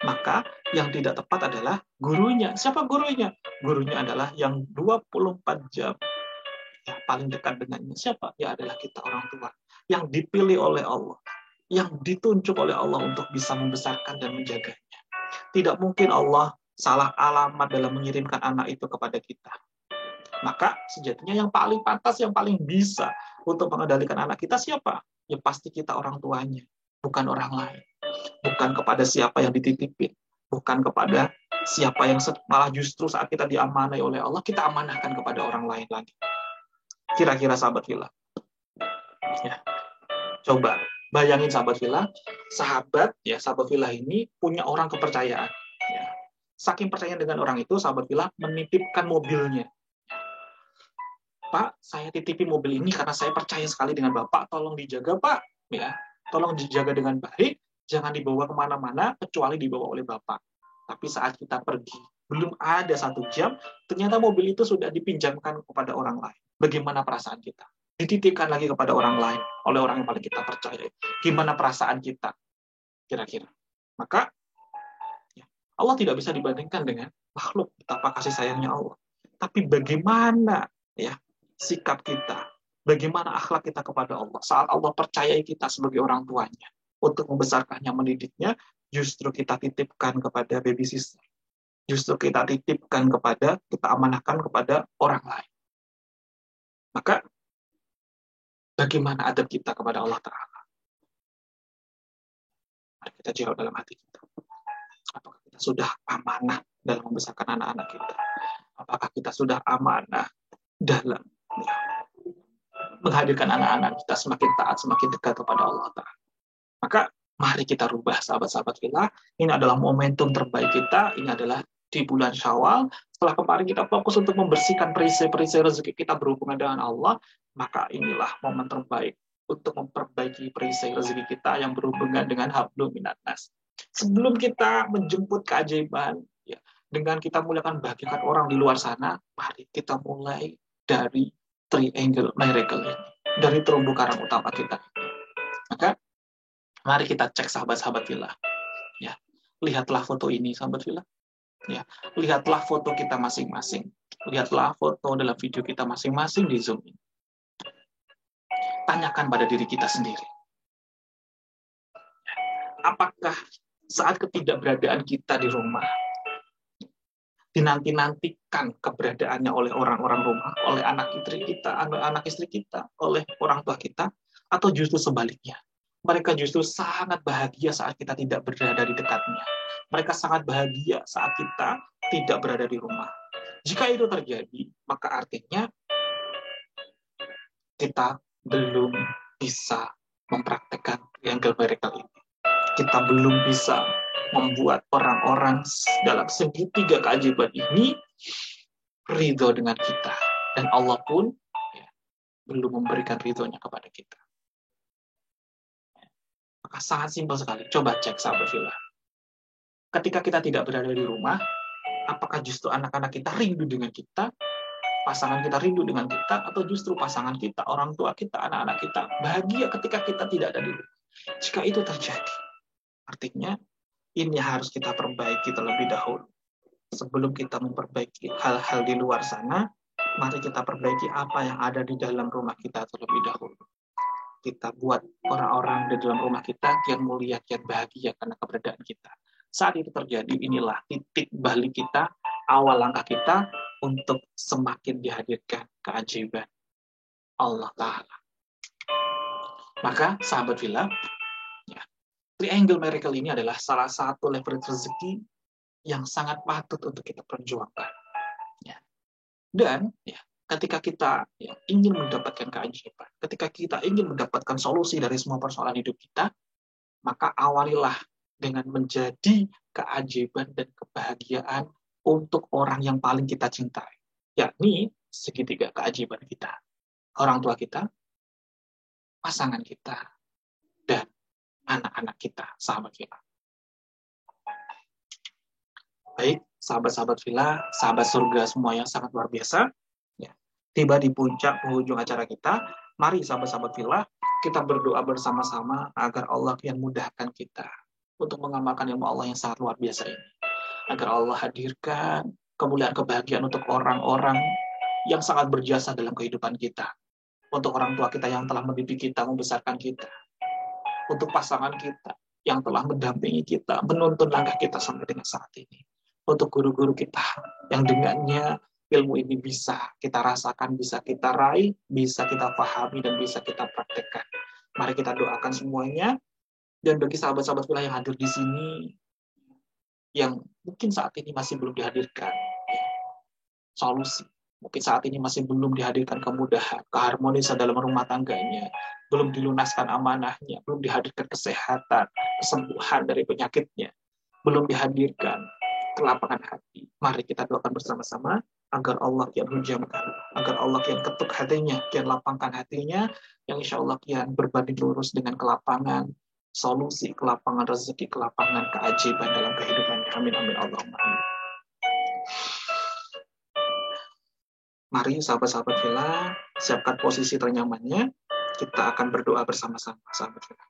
maka yang tidak tepat adalah gurunya. Siapa gurunya? Gurunya adalah yang 24 jam yang paling dekat dengannya. Siapa? Ya adalah kita orang tua. Yang dipilih oleh Allah. Yang ditunjuk oleh Allah untuk bisa membesarkan dan menjaganya. Tidak mungkin Allah salah alamat dalam mengirimkan anak itu kepada kita. Maka sejatinya yang paling pantas, yang paling bisa untuk mengendalikan anak kita siapa? Ya pasti kita orang tuanya, bukan orang lain. Bukan kepada siapa yang dititipin, bukan kepada siapa yang malah justru saat kita diamanai oleh Allah, kita amanahkan kepada orang lain lagi. Kira-kira sahabat fillah. Ya. Coba bayangin sahabat fillah, sahabat villa ini punya orang kepercayaan. Ya. Saking percaya dengan orang itu, sahabat villa menitipkan mobilnya. Pak, saya titipi mobil ini karena saya percaya sekali dengan Bapak. Tolong dijaga, Pak. Ya, tolong dijaga dengan baik. Jangan dibawa kemana-mana kecuali dibawa oleh Bapak. Tapi saat kita pergi, belum ada 1 jam, ternyata mobil itu sudah dipinjamkan kepada orang lain. Bagaimana perasaan kita? Dititipkan lagi kepada orang lain oleh orang yang paling kita percaya. Gimana perasaan kita? Kira-kira. Maka ya, Allah tidak bisa dibandingkan dengan makhluk, betapa kasih sayangnya Allah. Tapi bagaimana ya sikap kita, bagaimana akhlak kita kepada Allah saat Allah percayai kita sebagai orang tuanya untuk membesarkannya, mendidiknya, justru kita titipkan kepada baby sister, justru kita titipkan kepada, kita amanahkan kepada orang lain. Maka bagaimana adab kita kepada Allah Ta'ala? Mari kita jawab dalam hati kita. Apakah kita sudah amanah dalam membesarkan anak-anak kita? Apakah kita sudah amanah dalam menghadirkan anak-anak kita semakin taat, semakin dekat kepada Allah Ta'ala? Maka mari kita rubah, sahabat-sahabat kita. Ini adalah momentum terbaik kita. Ini adalah di bulan Syawal. Setelah kemarin kita fokus untuk membersihkan perisai-perisai rezeki kita berhubungan dengan Allah, maka inilah momen terbaik untuk memperbaiki perisai rezeki kita yang berhubungan dengan hablum minan nas. Sebelum kita menjemput keajaiban, ya, dengan kita muliakan bagikan orang di luar sana, mari kita mulai dari triangle miracle ini, dari terumbu karang utama kita. Maka mari kita cek sahabat-sahabat villa. Ya, lihatlah foto ini, sahabat villa. Ya, lihatlah foto kita masing-masing. Lihatlah foto dalam video kita masing-masing di Zoom ini. Tanyakan pada diri kita sendiri. Apakah saat ketidakberadaan kita di rumah, dinanti-nantikan keberadaannya oleh orang-orang rumah, oleh anak istri kita, oleh orang tua kita, atau justru sebaliknya? Mereka justru sangat bahagia saat kita tidak berada di dekatnya. Mereka sangat bahagia saat kita tidak berada di rumah. Jika itu terjadi, maka artinya kita belum bisa mempraktekkan triangle miracle ini. Kita belum bisa membuat orang-orang dalam segitiga keajaiban ini ridho dengan kita. Dan Allah pun ya, belum memberikan ridhonya kepada kita. Maka sangat simpel sekali. Coba cek sahabat villa. Ketika kita tidak berada di rumah, apakah justru anak-anak kita rindu dengan kita, pasangan kita rindu dengan kita, atau justru pasangan kita, orang tua kita, anak-anak kita bahagia ketika kita tidak ada di rumah? Jika itu terjadi, artinya ini harus kita perbaiki terlebih dahulu. Sebelum kita memperbaiki hal-hal di luar sana, mari kita perbaiki apa yang ada di dalam rumah kita terlebih dahulu. Kita buat orang-orang di dalam rumah kita kian mulia, kian bahagia karena keberadaan kita. Saat itu terjadi, inilah titik balik kita, awal langkah kita untuk semakin dihadirkan keajaiban Allah Ta'ala. Maka, sahabat villa, ya, triangle miracle ini adalah salah satu leverage rezeki yang sangat patut untuk kita perjuangkan. Ya. Dan ya, ketika kita ya, ingin mendapatkan keajaiban, ketika kita ingin mendapatkan solusi dari semua persoalan hidup kita, maka awalilah dengan menjadi keajaiban dan kebahagiaan untuk orang yang paling kita cintai, yakni segitiga keajaiban kita, orang tua kita, pasangan kita, dan anak-anak kita, sahabat villa. Baik, sahabat-sahabat villa, sahabat surga semua yang sangat luar biasa, ya, tiba di puncak penghujung acara kita. Mari sahabat-sahabat villa, kita berdoa bersama-sama agar Allah yang mudahkan kita untuk mengamalkan ilmu Allah yang sangat luar biasa ini. Agar Allah hadirkan kemuliaan kebahagiaan untuk orang-orang yang sangat berjasa dalam kehidupan kita. Untuk orang tua kita yang telah mendidik kita, membesarkan kita. Untuk pasangan kita yang telah mendampingi kita, menuntun langkah kita sampai dengan saat ini. Untuk guru-guru kita yang dengannya ilmu ini bisa kita rasakan, bisa kita raih, bisa kita pahami, dan bisa kita praktekkan. Mari kita doakan semuanya. Dan bagi sahabat-sahabat villa yang hadir di sini, yang mungkin saat ini masih belum dihadirkan solusi, Mungkin saat ini masih belum dihadirkan kemudahan, keharmonisan dalam rumah tangganya, belum dilunaskan amanahnya, belum dihadirkan kesehatan, kesembuhan dari penyakitnya, belum dihadirkan kelapangan hati. Mari kita doakan bersama-sama agar Allah kian hujamkan, agar Allah kian ketuk hatinya, kian lapangkan hatinya, yang insya Allah kian berbanding lurus dengan kelapangan, solusi kelapangan rezeki, kelapangan keajaiban dalam kehidupannya. Amin, amin, Allahumma amin. Mari sahabat-sahabat Villa, siapkan posisi ternyamannya. Kita akan berdoa bersama-sama, sahabat Villa.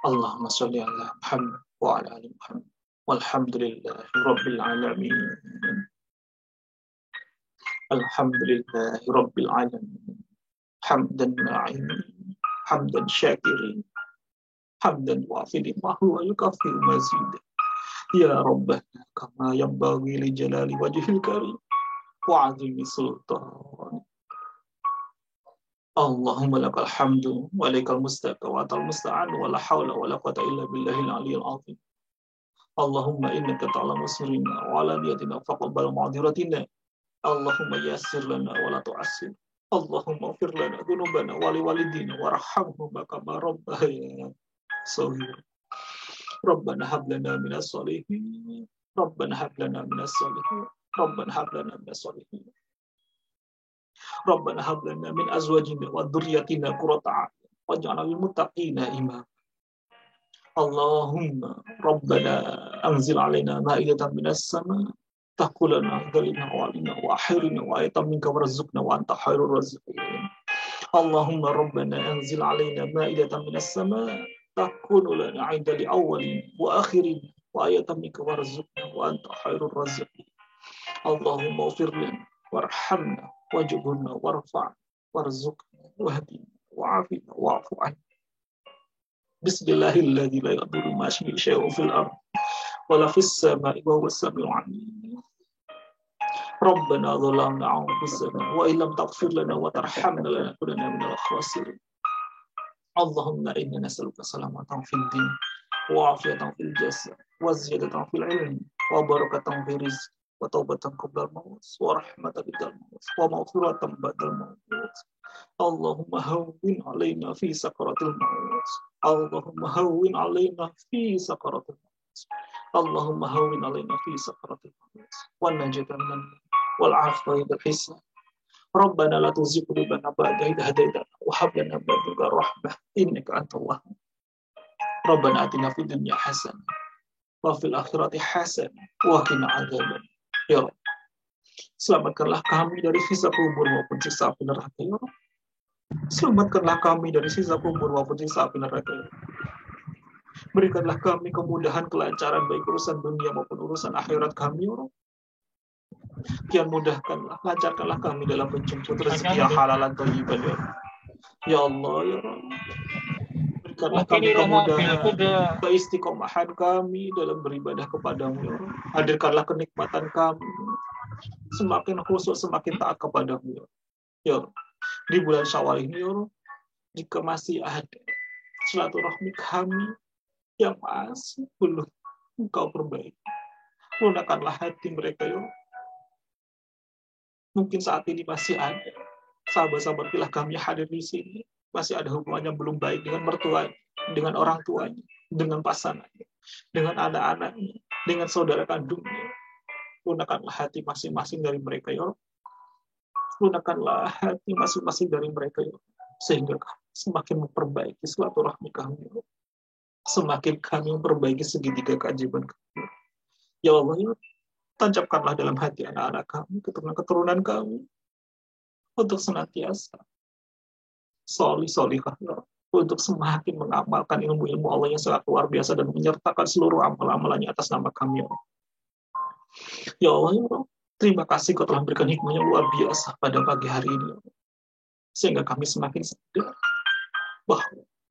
Allahumma sholli ala Muhammad wa ala ali Muhammad. Walhamdulillahi rabbil alamin. Alhamdulillahi rabbil alamin. Hamdan na'imin, hamdan syakirin, hamdan wafidin wa huwa yukafiru mazid. Ya Rabbana kama yanbaghi li jalali wajhil karim wa 'azimi sultan. Allahumma lakal hamdu wa lakal mustaqa wa atal musta'an wa la hawla wa la quwwata illa billahil aliyyil azim. Allahumma innaka ta'lamu sirrina wa alaniyatina faqabbal ma'dhiratina. Allahumma yassir lana wa la tu'assir. Allahumma ighfir lana dhunubana wa liwalidina warhamhum kama rabbayana shaghira. Rabbana hab lana minas shalihin. Rabbana hab lana minas shalihin. Rabbana hab lana minas shalihin. Rabbana hab lana min azwajina wa dhurriyyatina qurrata a'yun waj'alna lil muttaqina imama. Allahumma Rabbana anzil 'alaina ma'idatan minas sama' tahkulana dzalina wa alina wa akhirina wa ayatan minka warzuqna wa anta khairur raziqin. Allahumma Rabbana anzil 'alaina ma'idatan minas sama' takunu lana 'inda li awwalin wa akhirin wa ayatan minka warzuqna wa anta khairur raziqin. Allahumma ighfir lana warhamna wajburna warfa' warzuqna wahdina wa'afina wa'fu 'anna. Bismillahilladzi la yadurru ma'a ismihi syai'un fil ardi wa la fis sama'i wa huwas samiul 'alim. Rabbana zalamna anfusana wa illam taghfir lana wa tarhamna lanakunanna minal khasirin. Allahumma inna nas'aluka salamatan fid din wa 'afiyatan fil jasad wa ziyadatan fil 'ilmi wa barakatan fil rizq wa taubatan qabla al-maut wa rahmatan ba'da al-maut wa maghfiratan ba'da al-maut. Allahumma hawwin 'alaina fi sakaratil maut. Allahumma hawwin 'alaina fi sakaratil maut. Allahumma hawwin 'alaina fi sakaratil maut wa najatan minan wal 'afiyata bil hisab. Rabbana la tuzigh qulubana ba'da idh hadaytana wa hab lana min ladunka rahmah innaka antal wahhab. Rabbana atina fid dunya hasanah wa fil akhirati hasanah wa qina adzaban. Ya Rabb, selamatkanlah kami dari siksa kubur maupun siksa api neraka. Ya Rabb, selamatkanlah kami dari siksa kubur maupun siksa api neraka. Ya Rabb, berikanlah kami kemudahan, kelancaran baik urusan dunia maupun urusan akhirat kami. Ya Rabb, kian mudahkanlah, lancarkanlah kami dalam menjemput rezeki yang halal dan thayyiban. Ya Allah, ya Rabb, berikanlah kami kemudahan, keistiqomahan kami dalam beribadah kepadamu. Ya Rabb, hadirkanlah kenikmatan kami, semakin khusyuk, semakin taat kepadamu. Ya Rabb, di bulan Syawal ini, ya Rabb, jika masih ada silaturahmi kami yang masih belum Engkau perbaiki, lunakkanlah hati mereka. Ya Rabb, mungkin saat ini masih ada sahabat-sahabat Villa kami hadir di sini, masih ada hubungannya belum baik dengan mertuanya, dengan orang tuanya, dengan pasangannya, dengan anak-anaknya, dengan saudara kandungnya. Lunakkanlah hati masing-masing dari mereka. Ya Rabb, lunakkanlah hati masing-masing dari mereka. Ya Rabb, sehingga semakin memperbaiki silaturahmi kami. Ya Rabb, semakin kami memperbaiki segitiga keajaiban kami. Ya Allah, ya Rabb, tancapkanlah dalam hati anak-anak kami, keturunan-keturunan kami, untuk senantiasa solih-solihah, ya Rabb, untuk semakin mengamalkan ilmu-ilmu Allah yang sangat luar biasa dan menyertakan seluruh amal-amalannya atas nama kami. Ya Rabb, ya Allah, ya Rabb, terima kasih Kau telah berikan hikmah yang luar biasa pada pagi hari ini, ya Rabb, sehingga kami semakin sadar bahwa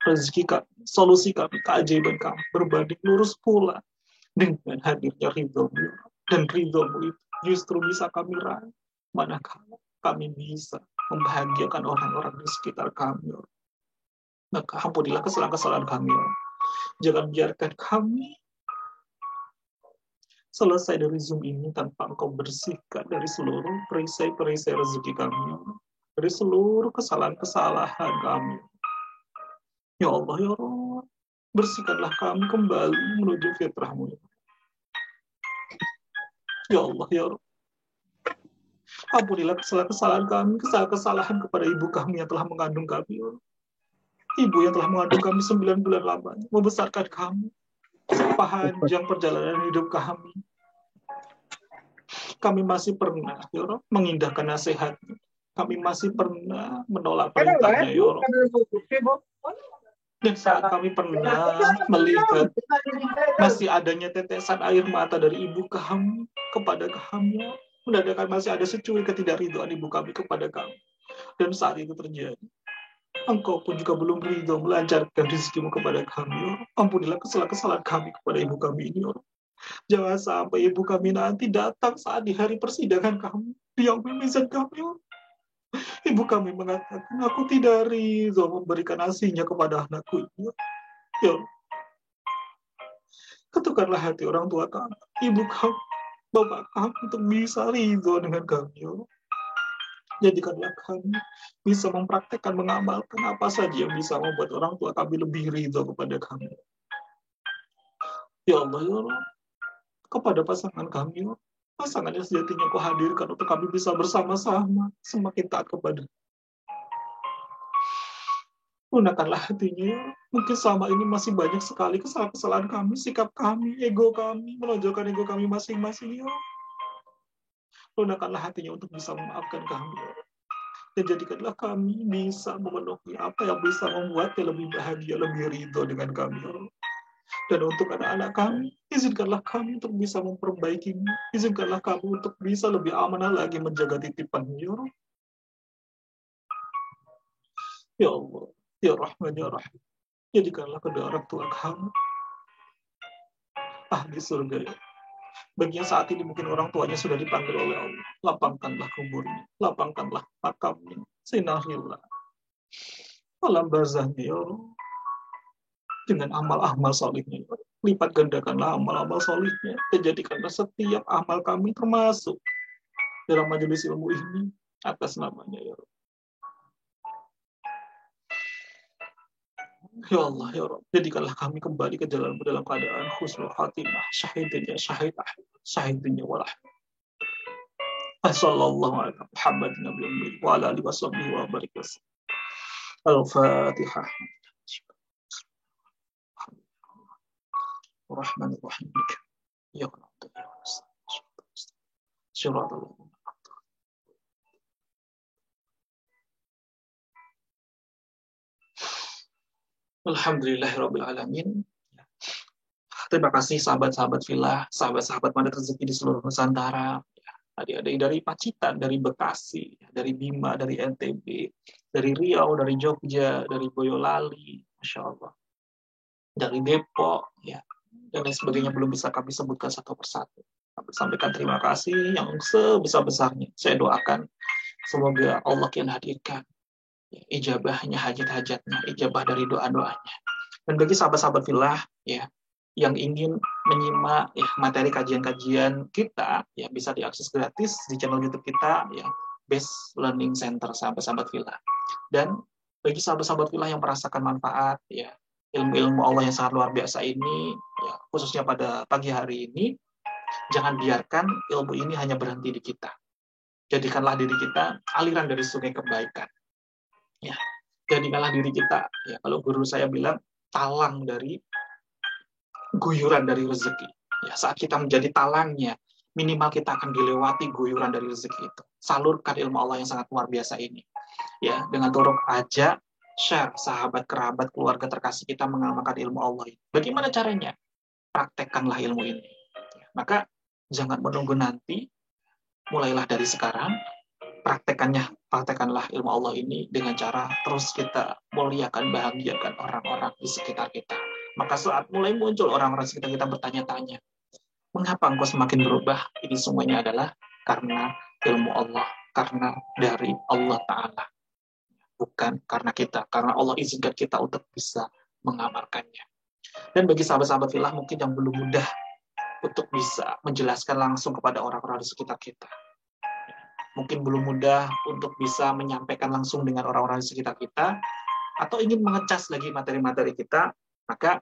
rezeki kami, solusi kami, keajaiban kami berbanding lurus pula dengan hadirnya ridho-Mu. Dan ridho-Mu itu justru bisa kami raih manakala kami bisa membahagiakan orang-orang di sekitar kami. Maka ampunilah kesalahan-kesalahan kami. Jangan biarkan kami selesai dari Zoom ini tanpa Engkau bersihkan dari seluruh perisai-perisai rezeki kami, ya Allah. Dari seluruh kesalahan-kesalahan kami. Ya Allah, ya Allah, bersihkanlah kami kembali menuju fitrah-Mu. Ya Allah, ya Allah, ampunilah kesalahan-kesalahan kami, kesalahan-kesalahan kepada ibu kami yang telah mengandung kami, ya Allah. Ibu yang telah mengandung kami 9 bulan lamanya, membesarkan kami sepanjang perjalanan hidup kami. Kami masih pernah, ya Allah, mengindahkan nasihatnya. Kami masih pernah menolak perintahnya, ya Allah. Dan saat kami pernah melihat masih adanya tetesan air mata dari ibu kami kepada kami, menandakan masih ada secuil ketidakridhaan ibu kami kepada kami. Dan saat itu terjadi, Engkau pun juga belum ridho melancarkan rezeki-Mu kepada kami, ya Allah. Ampunilah kesalahan-kesalahan kami kepada ibu kami ini, ya Allah. Jangan sampai ibu kami nanti datang saat di hari persidangan kami, di yaumul mizan kami, ya Allah. Ibu kami mengatakan, aku tidak ridho memberikan asinya kepada anakku ini. Ya Allah, ketukkanlah hati orang tua kami, ibu kami, bapak kami untuk bisa ridho dengan kami. Ya Allah. Jadikanlah kami bisa mempraktekkan, mengamalkan apa saja yang bisa membuat orang tua kami lebih ridho kepada kami. Ya Allah, ya Allah, kepada pasangan kami, ya Allah, pasangan yang sejatinya Kau hadirkan untuk kami bisa bersama-sama semakin taat kepada. Lunakkanlah hatinya, ya. Mungkin selama ini masih banyak sekali kesalahan-kesalahan kami, sikap kami, ego kami, menonjolkan ego kami masing-masing, ya. Lunakkanlah hatinya untuk bisa memaafkan kami, ya. Dan jadikanlah kami bisa memenuhi apa yang bisa membuatnya lebih bahagia, lebih ridho dengan kami, ya. Dan untuk anak-anak kami, izinkanlah kami untuk bisa memperbaikinya. Izinkanlah kami untuk bisa lebih amanah lagi menjaga titipan, ya. Ya Allah, ya Rahman, ya Rahim. Jadikanlah kedua orang tua kami ahli surga, ya. Bagi yang saat ini mungkin orang tuanya sudah dipanggil oleh Allah, lapangkanlah kuburnya, lapangkanlah makamnya, sinahillah alam barzahnya, ya Allah. Dengan amal-amal solihnya, ya. Lipat gandakanlah amal-amal solihnya, dan jadikanlah setiap amal kami termasuk dalam majelis ilmu ini atas namanya, ya Allah. Ya Allah, ya Rabb, jadikanlah kami kembali ke jalan dalam keadaan husnul khatimah, syahidnya syahidah, syahidnya walah. Sallallahu alaihi Muhammad Nabi wa ala alihi washabihi wa barik wasallam. Al-Fatihah. Rahmanir Rahim. Ya Allah. Syiratal. Alhamdulillahirabbil alamin. Terima kasih sahabat-sahabat Filah, sahabat-sahabat Mandat Rezeki di seluruh Nusantara. Adik-adik dari Pacitan, dari Bekasi, dari Bima, dari NTB, dari Riau, dari Jogja, dari Boyolali, Masya Allah, dari Depok, ya, dan lain sebagainya belum bisa kami sebutkan satu persatu. Kami sampaikan terima kasih yang sebesar-besarnya. Saya doakan semoga Allah yang hadirkan ya, ijabahnya, hajat-hajatnya, ijabah dari doa-doanya. Dan bagi sahabat-sahabat Filah, ya, yang ingin menyimak ya, materi kajian-kajian kita, ya, bisa diakses gratis di channel YouTube kita, ya, Best Learning Center sahabat-sahabat Filah. Dan bagi sahabat-sahabat Filah yang merasakan manfaat, ya, ilmu-ilmu Allah yang sangat luar biasa ini, ya, khususnya pada pagi hari ini, jangan biarkan ilmu ini hanya berhenti di kita. Jadikanlah diri kita aliran dari sungai kebaikan. Ya, jadikanlah diri kita, ya, kalau guru saya bilang, talang dari guyuran dari rezeki. Ya, saat kita menjadi talangnya, minimal kita akan dilewati guyuran dari rezeki itu. Salurkan ilmu Allah yang sangat luar biasa ini. Ya, dengan turut ajak, share sahabat, kerabat, keluarga terkasih kita mengamalkan ilmu Allah ini. Bagaimana caranya? Praktekkanlah ilmu ini. Ya, maka jangan menunggu nanti, mulailah dari sekarang. Praktekkanlah ilmu Allah ini dengan cara terus kita muliakan, bahagiakan orang-orang di sekitar kita. Maka saat mulai muncul orang-orang sekitar kita bertanya-tanya, mengapa engkau semakin berubah? Ini semuanya adalah karena ilmu Allah, karena dari Allah Ta'ala. Bukan karena kita, karena Allah izinkan kita untuk bisa mengamalkannya. Dan bagi sahabat-sahabat filah mungkin yang belum mudah untuk bisa menjelaskan langsung kepada orang-orang di sekitar kita, mungkin belum mudah untuk bisa menyampaikan langsung dengan orang-orang di sekitar kita, atau ingin mengecas lagi materi-materi kita, maka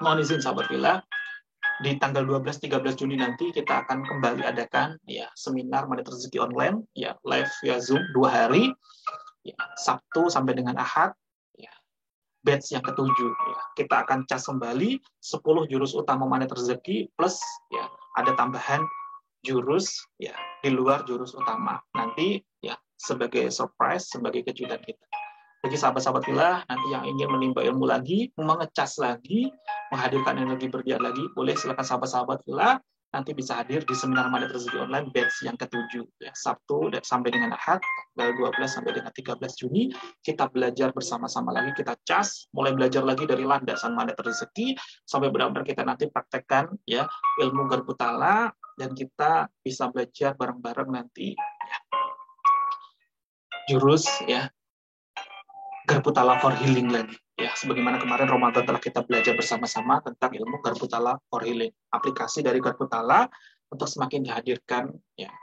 mohon izin sahabat filah, di tanggal 12-13 Juni nanti kita akan kembali adakan ya seminar Magnet Rezeki online ya, live via Zoom 2 hari ya, Sabtu sampai dengan Ahad ya, batch yang ketujuh ya. Kita akan cas kembali 10 jurus utama Magnet Rezeki plus ya ada tambahan jurus ya di luar jurus utama nanti ya, sebagai surprise, sebagai kejutan kita. Bagi sahabat-sahabat filah nanti yang ingin menimba ilmu lagi, mengecas lagi, menghadirkan energi bergiat lagi, boleh silakan sahabat-sahabat filah nanti bisa hadir di seminar Magnet Rezeki online batch yang ketujuh ya, Sabtu sampai dengan Ahad tanggal 12 sampai dengan 13 Juni kita belajar bersama-sama lagi, kita cas, mulai belajar lagi dari landasan Magnet Rezeki sampai benar-benar kita nanti praktekkan ya ilmu Garpu Tala, dan kita bisa belajar bareng-bareng nanti ya, jurus ya Garpu Tala for Healing lagi ya, sebagaimana kemarin Ramadan telah kita belajar bersama-sama tentang ilmu Garpu Tala for Healing, aplikasi dari Garpu Tala untuk semakin dihadirkan ya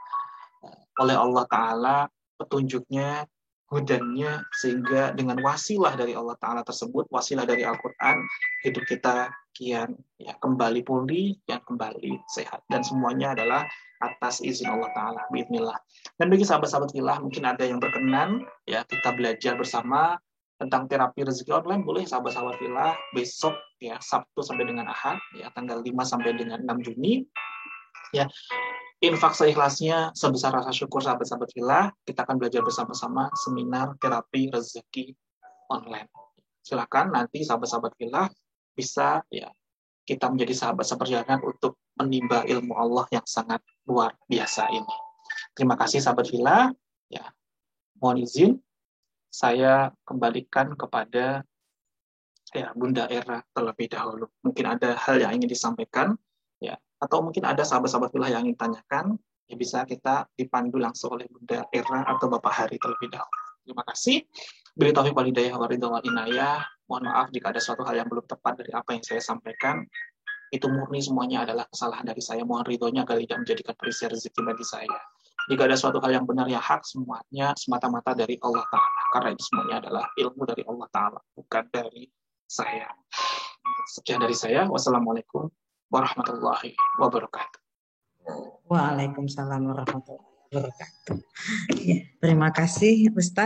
oleh Allah Ta'ala petunjuknya, hudannya, sehingga dengan wasilah dari Allah Ta'ala tersebut, wasilah dari Al-Quran, hidup kita kian ya kembali pulih, kian kembali sehat, dan semuanya adalah atas izin Allah Ta'ala, bismillah. Dan bagi sahabat-sahabat filah mungkin ada yang berkenan ya kita belajar bersama tentang terapi rezeki online, boleh sahabat-sahabat filah besok ya Sabtu sampai dengan Ahad ya tanggal 5 sampai dengan 6 Juni ya, infak seikhlasnya sebesar rasa syukur sahabat-sahabat filah, kita akan belajar bersama-sama seminar terapi rezeki online. Silakan nanti sahabat-sahabat filah bisa ya kita menjadi sahabat seperjalanan untuk menimba ilmu Allah yang sangat luar biasa ini. Terima kasih sahabat filah ya, mohon izin saya kembalikan kepada ya Bunda Era terlebih dahulu. Mungkin ada hal yang ingin disampaikan ya, atau mungkin ada sahabat-sahabat filah yang ingin tanyakan, ya bisa kita dipandu langsung oleh Bunda Era atau Bapak Hari terlebih dahulu. Terima kasih. Beri taufik wal hidayah wa ridha wal inayah. Mohon maaf jika ada suatu hal yang belum tepat dari apa yang saya sampaikan. Itu murni semuanya adalah kesalahan dari saya. Mohon ridhonya agar tidak menjadikan perisai rezeki bagi saya. Jika ada suatu hal yang benar yang hak, semuanya semata-mata dari Allah Ta'ala. Karena itu semuanya adalah ilmu dari Allah Ta'ala, bukan dari saya. Sekian dari saya. Wassalamualaikum warahmatullahi wabarakatuh. Waalaikumsalam warahmatullahi wabarakatuh. Terima kasih Ustaz.